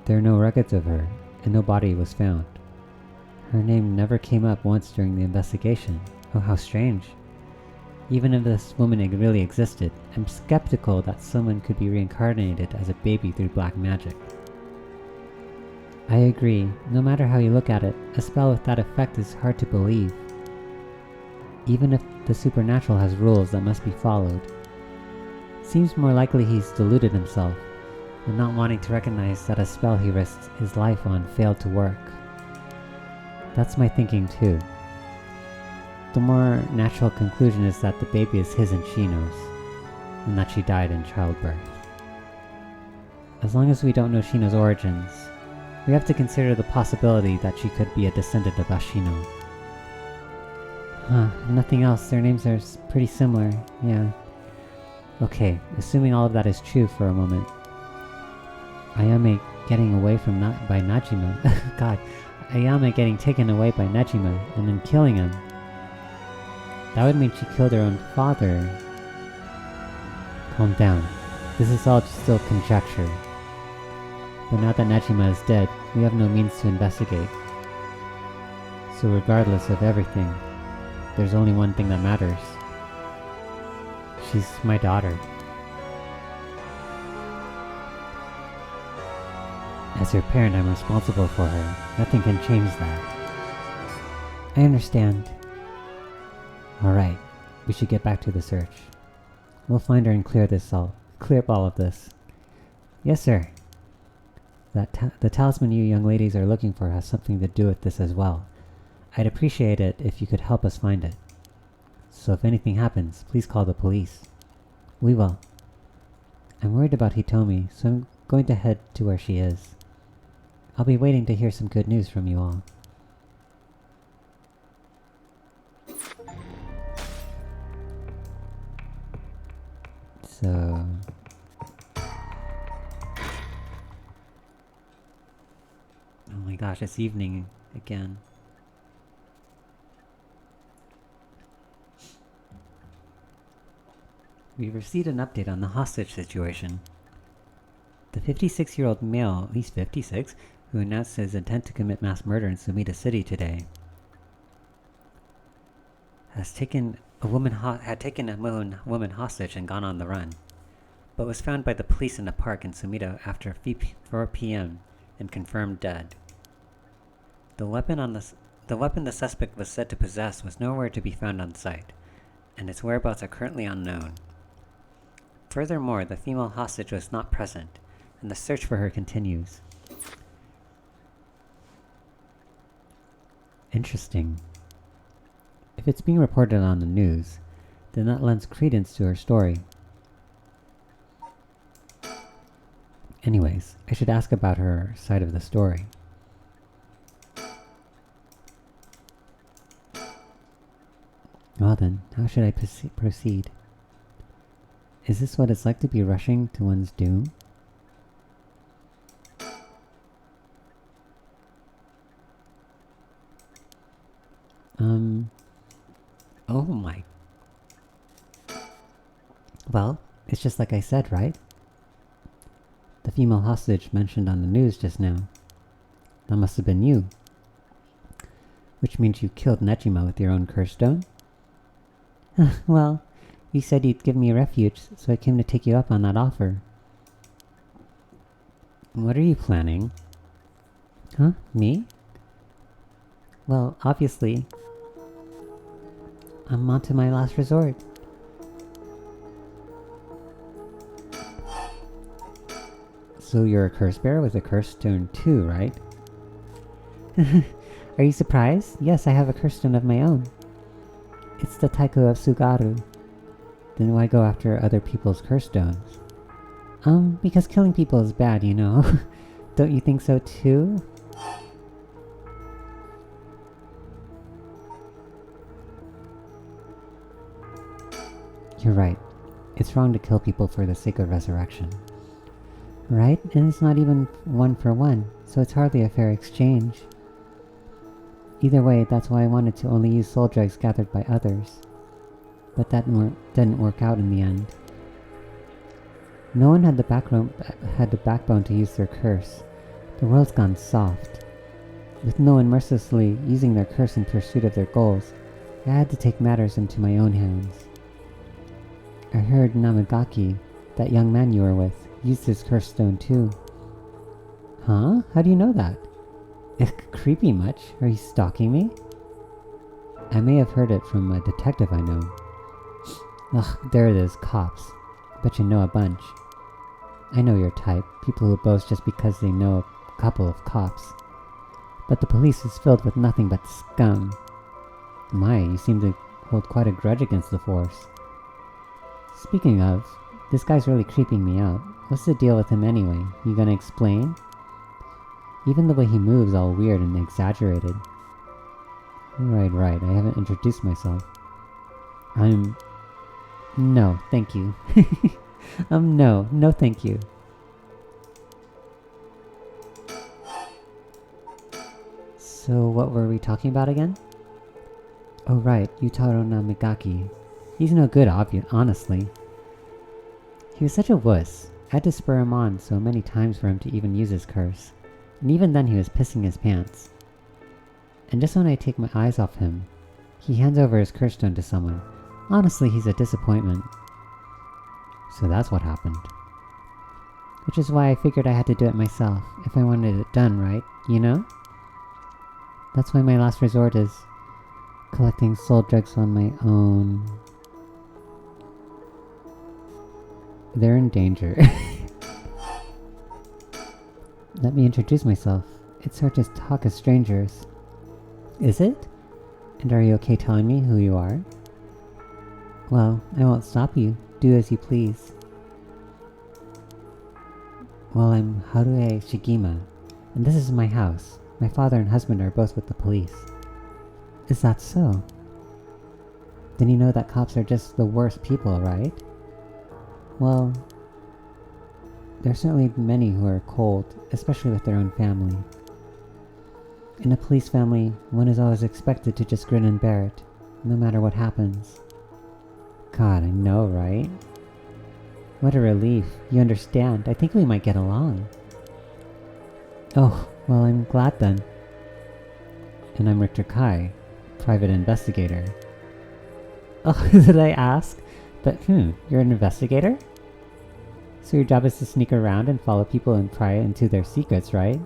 There are no records of her, and no body was found. Her name never came up once during the investigation. Oh, how strange. Even if this woman really existed, I'm skeptical that someone could be reincarnated as a baby through black magic. I agree, no matter how you look at it, a spell with that effect is hard to believe. Even if the supernatural has rules that must be followed. Seems more likely he's deluded himself, and not wanting to recognize that a spell he risked his life on failed to work. That's my thinking too. The more natural conclusion is that the baby is his and Shino's, and that she died in childbirth. As long as we don't know Shino's origins, we have to consider the possibility that she could be a descendant of Ashino. Huh, if nothing else, their names are pretty similar, yeah. Okay, assuming all of that is true for a moment. Ayame getting away from by Najima. God, Ayame getting taken away by Nejima and then killing him. That would mean she killed her own father. Calm down. This is all still conjecture. But now that Nejima is dead, we have no means to investigate. So regardless of everything, there's only one thing that matters. She's my daughter. As your parent, I'm responsible for her. Nothing can change that. I understand. Alright, we should get back to the search. We'll find her and clear up all of this. Yes, sir. The talisman you young ladies are looking for has something to do with this as well. I'd appreciate it if you could help us find it. So if anything happens, please call the police. We will. I'm worried about Hitomi, so I'm going to head to where she is. I'll be waiting to hear some good news from you all. So... oh my gosh, it's evening again. We've received an update on the hostage situation. The 56-year-old male, he's 56, who announced his intent to commit mass murder in Sumida City today, had taken a woman hostage and gone on the run, but was found by the police in a park in Sumida after 4 p.m. and confirmed dead. The weapon the suspect was said to possess was nowhere to be found on site, and its whereabouts are currently unknown. Furthermore, the female hostage was not present, and the search for her continues. Interesting. If it's being reported on the news, then that lends credence to her story. Anyways, I should ask about her side of the story. Well then, how should I proceed? Is this what it's like to be rushing to one's doom? Oh my. Well, it's just like I said, right? The female hostage mentioned on the news just now. That must have been you. Which means you killed Nejima with your own curse stone? Well, you said you'd give me refuge, so I came to take you up on that offer. What are you planning? Huh? Me? Well, obviously, I'm on to my last resort. So you're a curse bearer with a curse stone too, right? Are you surprised? Yes, I have a curse stone of my own. It's the Taiko of Sugaru. Then why go after other people's curse stones? Because killing people is bad, you know. Don't you think so too? You're right. It's wrong to kill people for the sake of resurrection. Right? And it's not even 1 for 1, so it's hardly a fair exchange. Either way, that's why I wanted to only use soul dregs gathered by others. But that didn't work out in the end. No one had the backbone to use their curse. The world's gone soft. With no one mercilessly using their curse in pursuit of their goals, I had to take matters into my own hands. I heard Namagaki, that young man you were with, used his curse stone too. Huh? How do you know that? Creepy much? Are you stalking me? I may have heard it from a detective I know. Ugh, there it is, cops. Bet you know a bunch. I know your type, people who boast just because they know a couple of cops. But the police is filled with nothing but scum. My, you seem to hold quite a grudge against the force. Speaking of, this guy's really creeping me out. What's the deal with him anyway? You gonna explain? Even the way he moves all weird and exaggerated. Right, I haven't introduced myself. No, thank you. No, thank you. So what were we talking about again? Oh right, Yutaro Namigaki. He's no good, honestly. He was such a wuss. I had to spur him on so many times for him to even use his curse. And even then he was pissing his pants. And just when I take my eyes off him, he hands over his curse stone to someone. Honestly, he's a disappointment. So that's what happened. Which is why I figured I had to do it myself, if I wanted it done right, you know? That's why my last resort is collecting soul drugs on my own. They're in danger. Let me introduce myself. It's hard to talk as strangers. Is it? And are you okay telling me who you are? Well, I won't stop you. Do as you please. Well, I'm Harue Shigima, and this is my house. My father and husband are both with the police. Is that so? Then you know that cops are just the worst people, right? Well, there are certainly many who are cold, especially with their own family. In a police family, one is always expected to just grin and bear it, no matter what happens. God, I know, right? What a relief. You understand. I think we might get along. Oh, well, I'm glad then. And I'm Richter Kai, private investigator. Oh, did I ask? But, you're an investigator? So your job is to sneak around and follow people and pry into their secrets, right?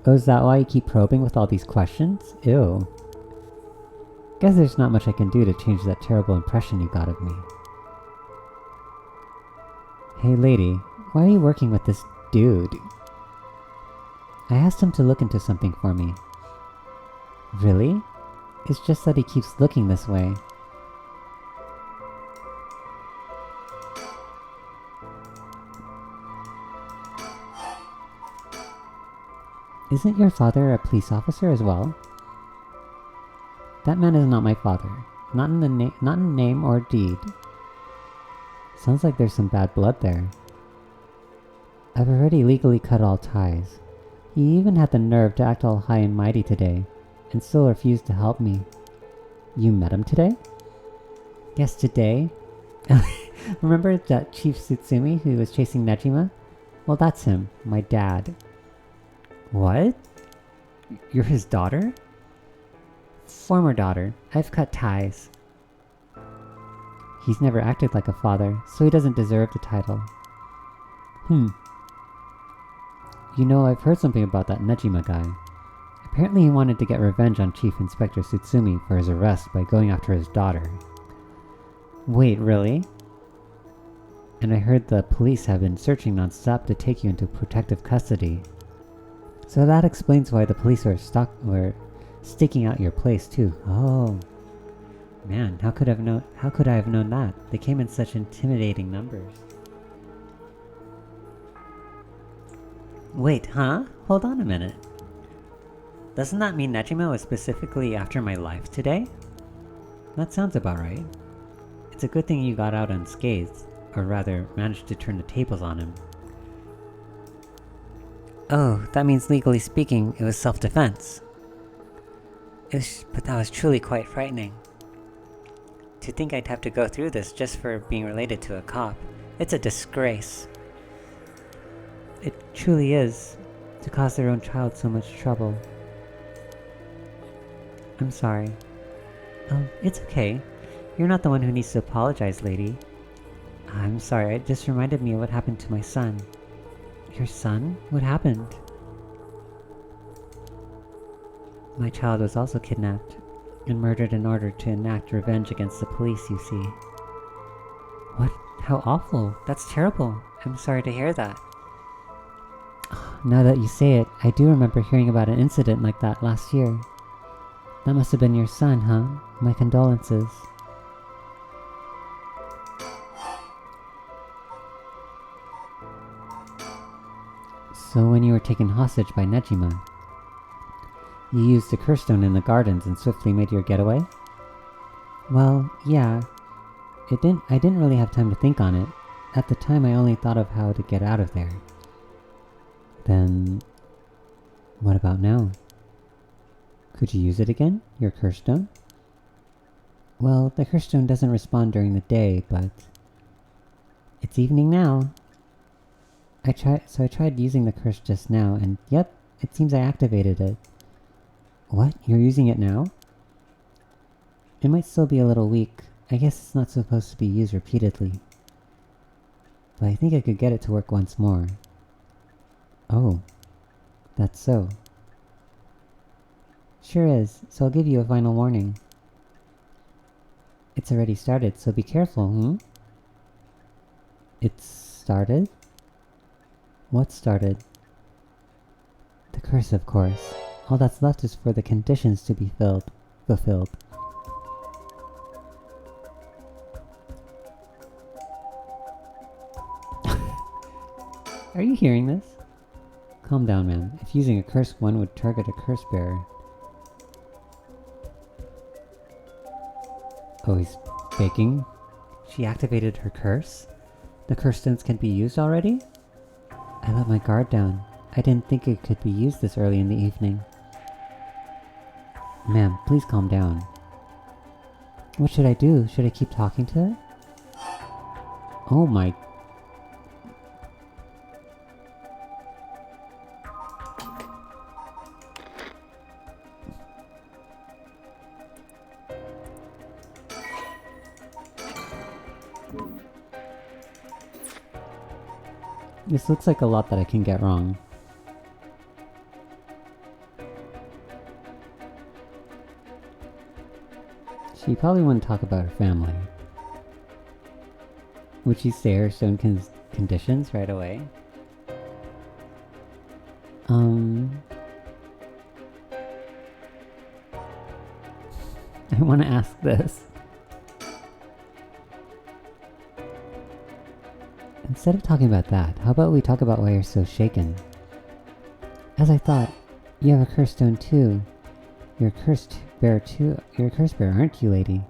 Oh, is that why you keep probing with all these questions? Ew. Guess there's not much I can do to change that terrible impression you got of me. Hey lady, why are you working with this dude? I asked him to look into something for me. Really? It's just that he keeps looking this way. Isn't your father a police officer as well? That man is not my father. Not in name or deed. Sounds like there's some bad blood there. I've already legally cut all ties. He even had the nerve to act all high and mighty today, and still refused to help me. You met him today? Yes, today. Remember that Chief Tsutsumi who was chasing Nejima? Well, that's him, my dad. What? You're his daughter? Former daughter. I've cut ties. He's never acted like a father, so he doesn't deserve the title. You know, I've heard something about that Nejima guy. Apparently he wanted to get revenge on Chief Inspector Tsutsumi for his arrest by going after his daughter. Wait, really? And I heard the police have been searching non-stop to take you into protective custody. So that explains why the police were staking out your place too. Oh. Man, how could I have known that? They came in such intimidating numbers. Wait, huh? Hold on a minute. Doesn't that mean Nejima was specifically after my life today? That sounds about right. It's a good thing you got out unscathed, or rather, managed to turn the tables on him. Oh, that means legally speaking, it was self-defense. But that was truly quite frightening. To think I'd have to go through this just for being related to a cop. It's a disgrace. It truly is, to cause their own child so much trouble. I'm sorry. Oh, it's okay. You're not the one who needs to apologize, lady. I'm sorry, it just reminded me of what happened to my son. Your son? What happened? My child was also kidnapped and murdered in order to enact revenge against the police, you see. What? How awful. That's terrible. I'm sorry to hear that. Now that you say it, I do remember hearing about an incident like that last year. That must have been your son, huh? My condolences. So when you were taken hostage by Nejima, you used the curse stone in the gardens and swiftly made your getaway? Well, yeah. I didn't really have time to think on it. At the time I only thought of how to get out of there. Then, what about now? Could you use it again, your curse stone? Well, the curse stone doesn't respond during the day, but it's evening now. I tried using the curse just now, and yep, it seems I activated it. What? You're using it now? It might still be a little weak. I guess it's not supposed to be used repeatedly. But I think I could get it to work once more. Oh, that's so. Sure is, so I'll give you a final warning. It's already started, so be careful, It's started? What started? The curse, of course. All that's left is for the conditions to be fulfilled. Are you hearing this? Calm down, man. If using a curse, one would target a curse bearer. Oh, he's faking? She activated her curse? The curse stones can be used already? I let my guard down. I didn't think it could be used this early in the evening. Ma'am, please calm down. What should I do? Should I keep talking to her? Oh my... This looks like a lot that I can get wrong. She probably wouldn't talk about her family. Would she say her stone conditions right away? I want to ask this. Instead of talking about that, how about we talk about why you're so shaken? As I thought, you have a curse stone too. You're a cursed bear too. You're a cursed bear, aren't you, lady?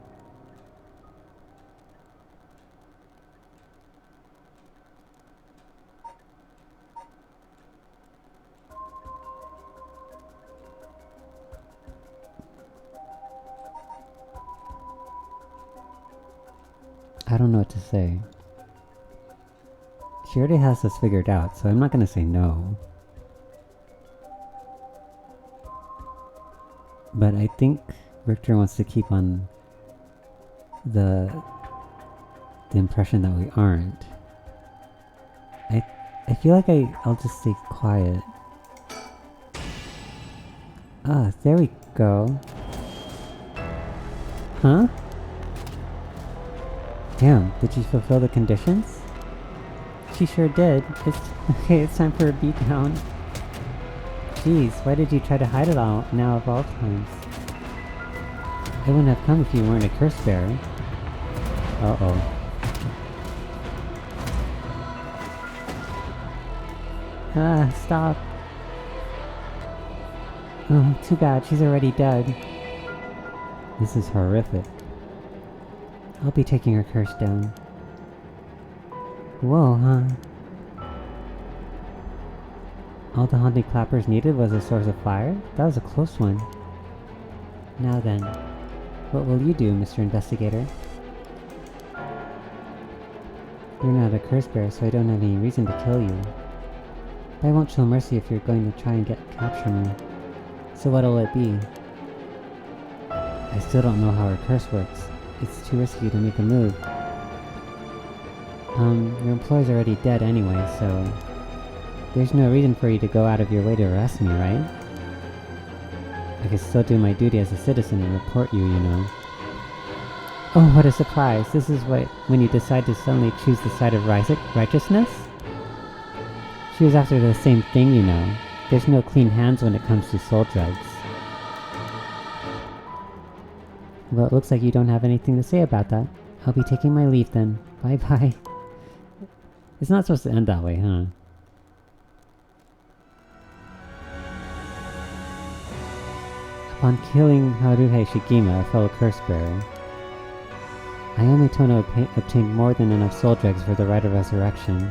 I don't know what to say. She already has this figured out, so I'm not gonna say no. But I think Richter wants to keep on the impression that we aren't. I feel like I'll just stay quiet. Ah, there we go. Huh? Damn, did she fulfill the conditions? She sure did. It's time for a beatdown. Jeez, why did you try to hide it all now of all times? I wouldn't have come if you weren't a curse bearer. Uh-oh. Ah, stop. Oh, too bad, she's already dead. This is horrific. I'll be taking her curse down. Whoa, huh? All the haunted clappers needed was a source of fire? That was a close one. Now then, what will you do, Mr. Investigator? You're not a curse bearer, so I don't have any reason to kill you. But I won't show mercy if you're going to try and capture me. So what'll it be? I still don't know how her curse works. It's too risky to make a move. Your employer's already dead anyway, so there's no reason for you to go out of your way to arrest me, right? I can still do my duty as a citizen and report you, you know. Oh, what a surprise. This is when you decide to suddenly choose the side of righteousness? She was after the same thing, you know. There's no clean hands when it comes to soul drugs. Well, it looks like you don't have anything to say about that. I'll be taking my leave then. Bye-bye. It's not supposed to end that way, huh? Upon killing Haruhei Shigima, a fellow curse bearer, Ayame Tono obtained more than enough soul dregs for the rite of resurrection.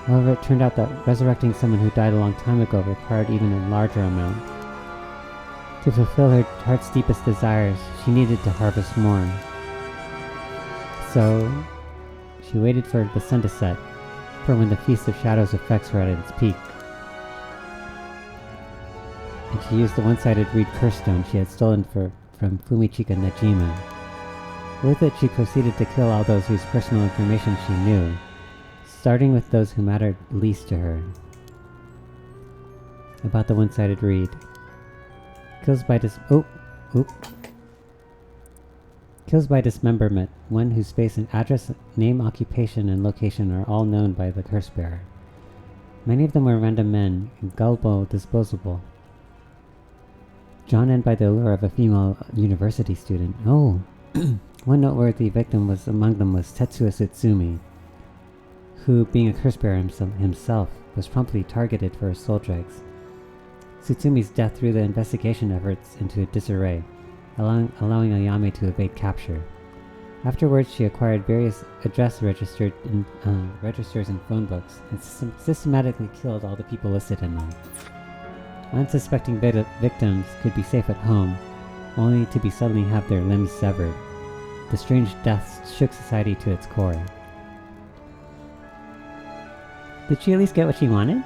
However, it turned out that resurrecting someone who died a long time ago required even a larger amount. To fulfill her heart's deepest desires, she needed to harvest more. So, she waited for the sun to set, for when the Feast of Shadows effects were at its peak. And she used the one-sided reed curse stone she had stolen from Fumichika Nejima. With it, she proceeded to kill all those whose personal information she knew, starting with those who mattered least to her. About the one-sided reed. Kills by dismemberment, one whose face and address, name, occupation, and location are all known by the curse bearer. Many of them were random men, gullible, disposable. Drawn in by the allure of a female university student. Oh, one noteworthy victim among them was Tetsuya Tsutsumi, who, being a curse bearer himself, was promptly targeted for his soul dregs. Tsutsumi's death threw the investigation efforts into disarray, allowing Ayame to evade capture. Afterwards, she acquired various address registers and phone books, and systematically killed all the people listed in them. Unsuspecting victims could be safe at home, only to be suddenly have their limbs severed. The strange deaths shook society to its core. Did she at least get what she wanted?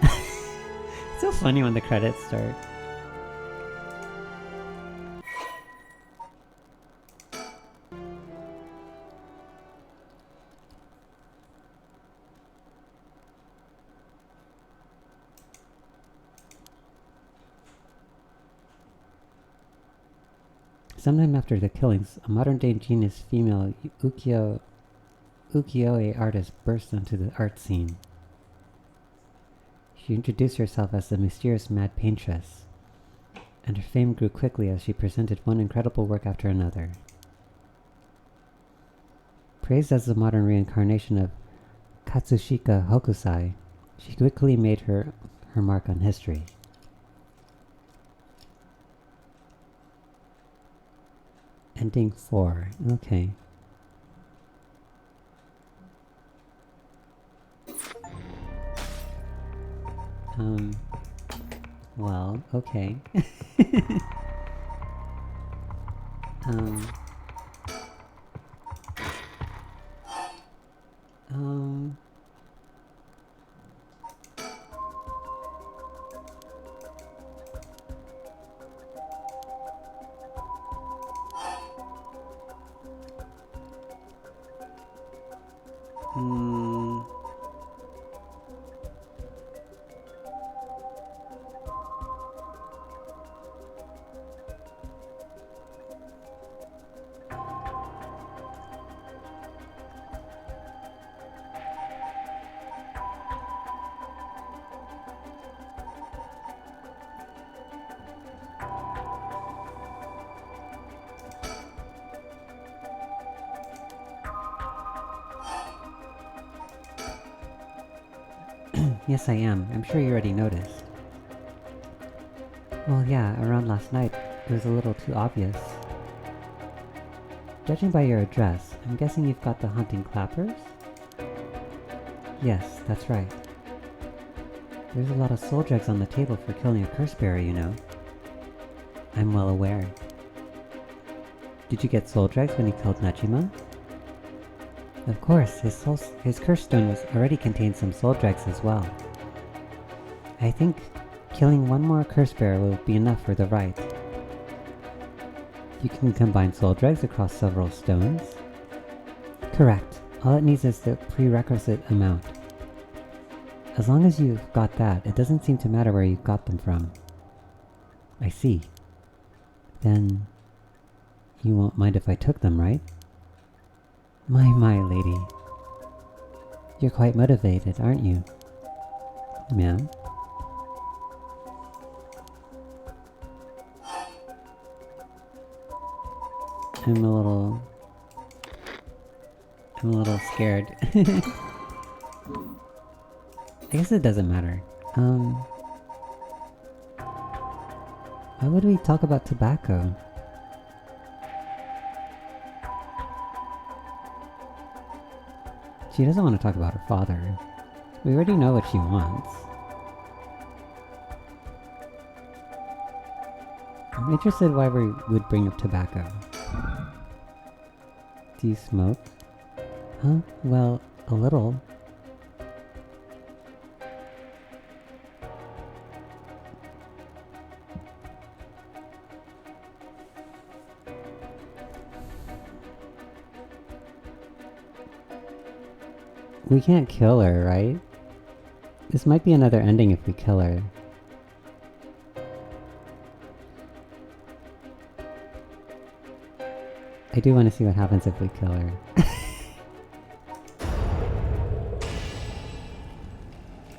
It's so funny when the credits start. Sometime after the killings, a modern-day genius female ukiyo-e artist burst onto the art scene. She introduced herself as the mysterious Mad Paintress. and her fame grew quickly as she presented one incredible work after another. Praised as the modern reincarnation of Katsushika Hokusai, she quickly made her mark on history. Ending 4. Okay. Well, okay. um... Yes, I am. I'm sure you already noticed. Well, yeah, around last night, it was a little too obvious. Judging by your address, I'm guessing you've got the hunting clappers? Yes, that's right. There's a lot of soul drugs on the table for killing a curse bearer, you know. I'm well aware. Did you get soul drugs when you killed Najima? Of course, his curse stone already contained some soul dregs as well. I think killing one more curse bearer will be enough for the rite. You can combine soul dregs across several stones. Correct. All it needs is the prerequisite amount. As long as you've got that, it doesn't seem to matter where you got them from. I see. Then you won't mind if I took them, right? My, lady. You're quite motivated, aren't you? Ma'am? I'm a little scared. I guess it doesn't matter. Why would we talk about tobacco? She doesn't want to talk about her father. We already know what she wants. I'm interested why we would bring up tobacco. Do you smoke? Huh? Well, a little. We can't kill her, right? This might be another ending if we kill her. I do want to see what happens if we kill her.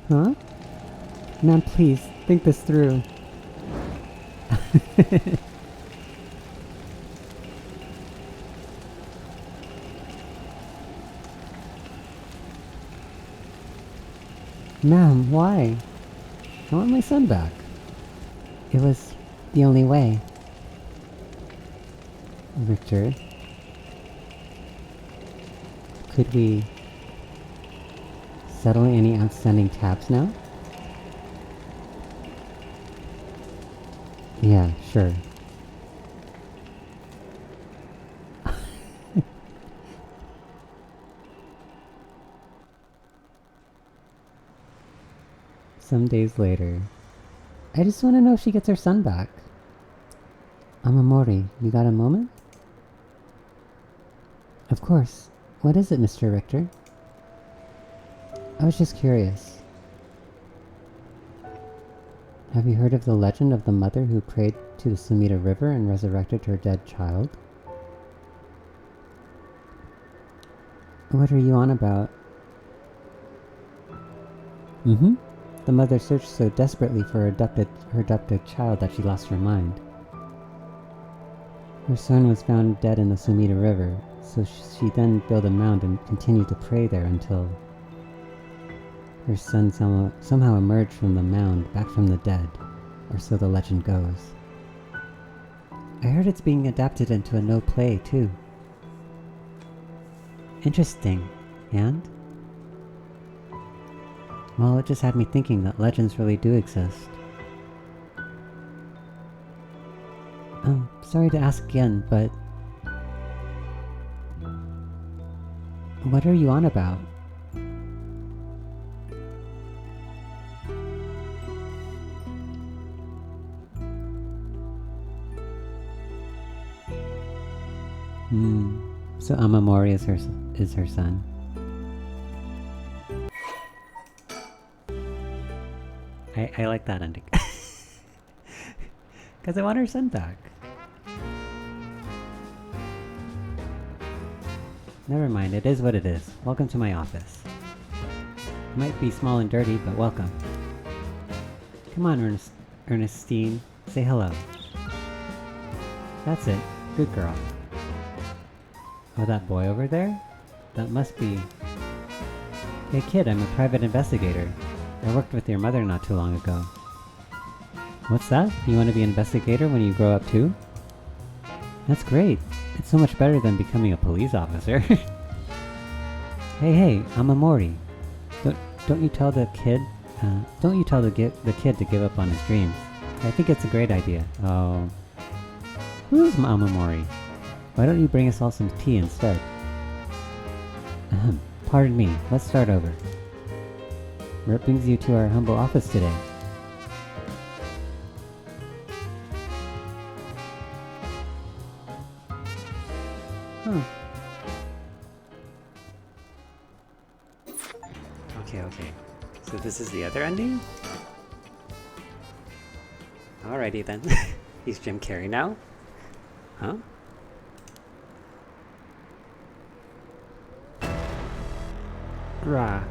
Huh? Man, please, think this through. Ma'am, why? I want my son back. It was the only way. Victor, could we settle any outstanding tabs now? Yeah, sure. Some days later. I just want to know if she gets her son back. Amamori, you got a moment? Of course. What is it, Mr. Richter? I was just curious. Have you heard of the legend of the mother who prayed to the Sumida River and resurrected her dead child? What are you on about? The mother searched so desperately for her adopted child that she lost her mind. Her son was found dead in the Sumida River, so she then built a mound and continued to pray there until her son somehow emerged from the mound, back from the dead, or so the legend goes. I heard it's being adapted into a no play, too. Interesting. And? Well, it just had me thinking that legends really do exist. Sorry to ask again, but... what are you on about? So Amamori is her son. I like that ending. Because I want her son back. Never mind, it is what it is. Welcome to my office. It might be small and dirty, but welcome. Come on, Ernestine. Say hello. That's it. Good girl. Oh, that boy over there? That must be... Hey kid, I'm a private investigator. I worked with your mother not too long ago. What's that? You want to be an investigator when you grow up too? That's great. It's so much better than becoming a police officer. Hey, I'm a Mori. Don't you tell the kid? Don't you tell the kid to give up on his dreams? I think it's a great idea. Oh, who's Amamori? Why don't you bring us all some tea instead? Pardon me. Let's start over. What brings you to our humble office today? Huh. Okay. So this is the other ending? Alrighty then. He's Jim Carrey now? Huh? Rah.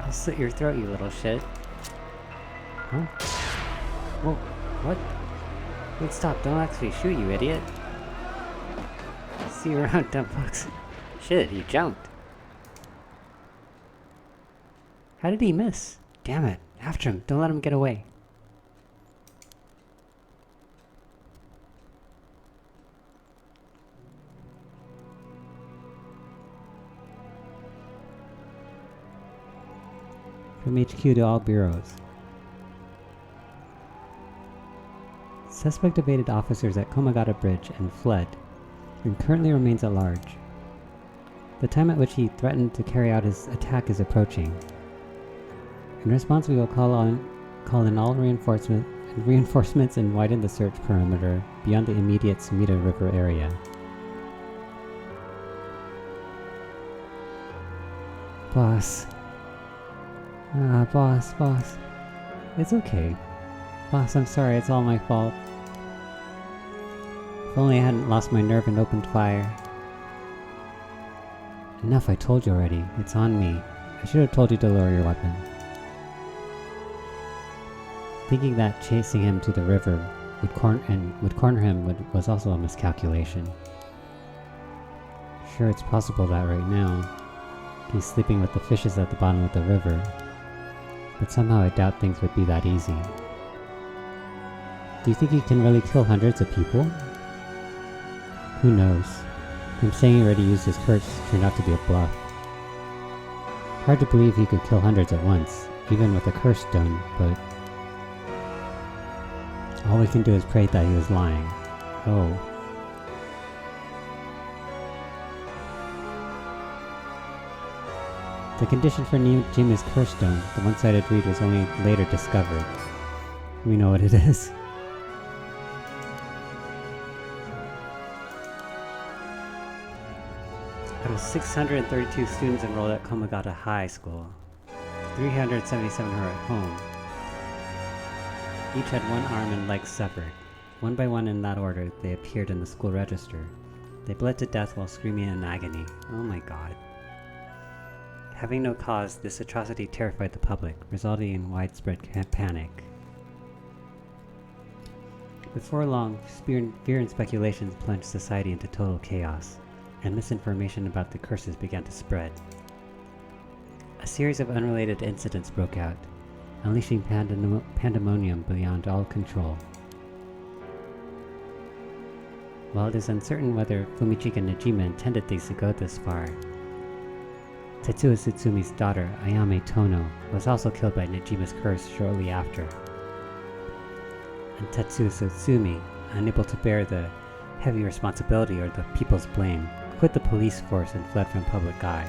I'll slit your throat, you little shit. Huh? Whoa, what? Wait, stop, don't actually shoot, you idiot. See you around, dumb fucks. Shit, he jumped. How did he miss? Damn it, after him, don't let him get away. From HQ to all bureaus. Suspect evaded officers at Komagata Bridge and fled, and currently remains at large. The time at which he threatened to carry out his attack is approaching. In response, we will call in all reinforcements and widen the search perimeter beyond the immediate Sumida River area. Boss. Boss. It's okay. Boss, I'm sorry, it's all my fault. If only I hadn't lost my nerve and opened fire. Enough, I told you already. It's on me. I should have told you to lower your weapon. Thinking that chasing him to the river would corner him was also a miscalculation. Sure, it's possible that right now he's sleeping with the fishes at the bottom of the river, but somehow I doubt things would be that easy. Do you think he can really kill hundreds of people? Who knows? Him saying he already used his curse turned out to be a bluff. Hard to believe he could kill hundreds at once, even with a curse stone, but all we can do is pray that he was lying. Oh. The condition for Jimmy's curse stone, the one-sided reed, was only later discovered. We know what it is. Out of 632 students enrolled at Komagata High School, 377 were at home. Each had one arm and leg severed. One by one in that order, they appeared in the school register. They bled to death while screaming in agony. Oh my god. Having no cause, this atrocity terrified the public, resulting in widespread panic. Before long, fear and speculations plunged society into total chaos, and misinformation about the curses began to spread. A series of unrelated incidents broke out, unleashing pandemonium beyond all control. While it is uncertain whether Fumichika Nejima intended things to go this far, Tetsuo Tsutsumi daughter, Ayame Tono, was also killed by Nejima's curse shortly after. And Tetsuo Tsutsumi, unable to bear the heavy responsibility or the people's blame, quit the police force and fled from public eye.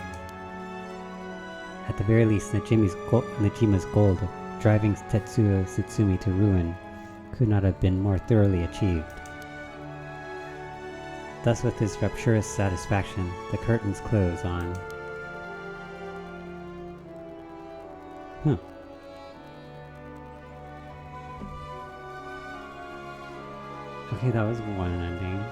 At the very least, Nejima's goal of driving Tetsuo Tsutsumi to ruin could not have been more thoroughly achieved. Thus, with his rapturous satisfaction, the curtains close on... Okay, that was one ending.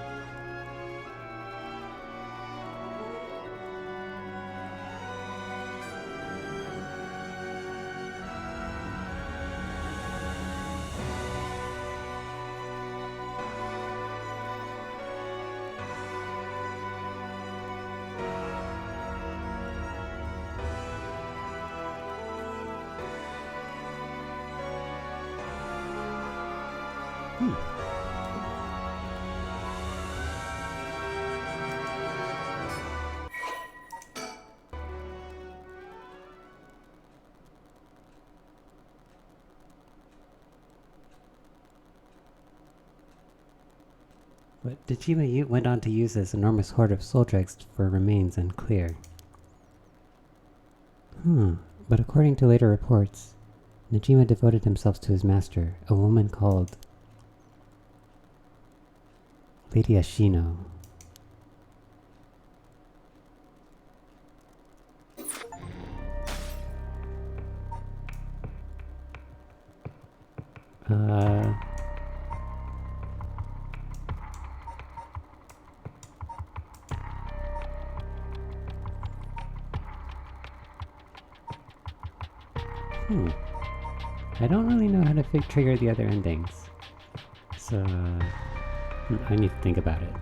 But Nejima went on to use this enormous hoard of soul dregs for remains unclear. But according to later reports, Nejima devoted himself to his master, a woman called Lady Ashino. I don't really know how to trigger the other endings, so I need to think about it.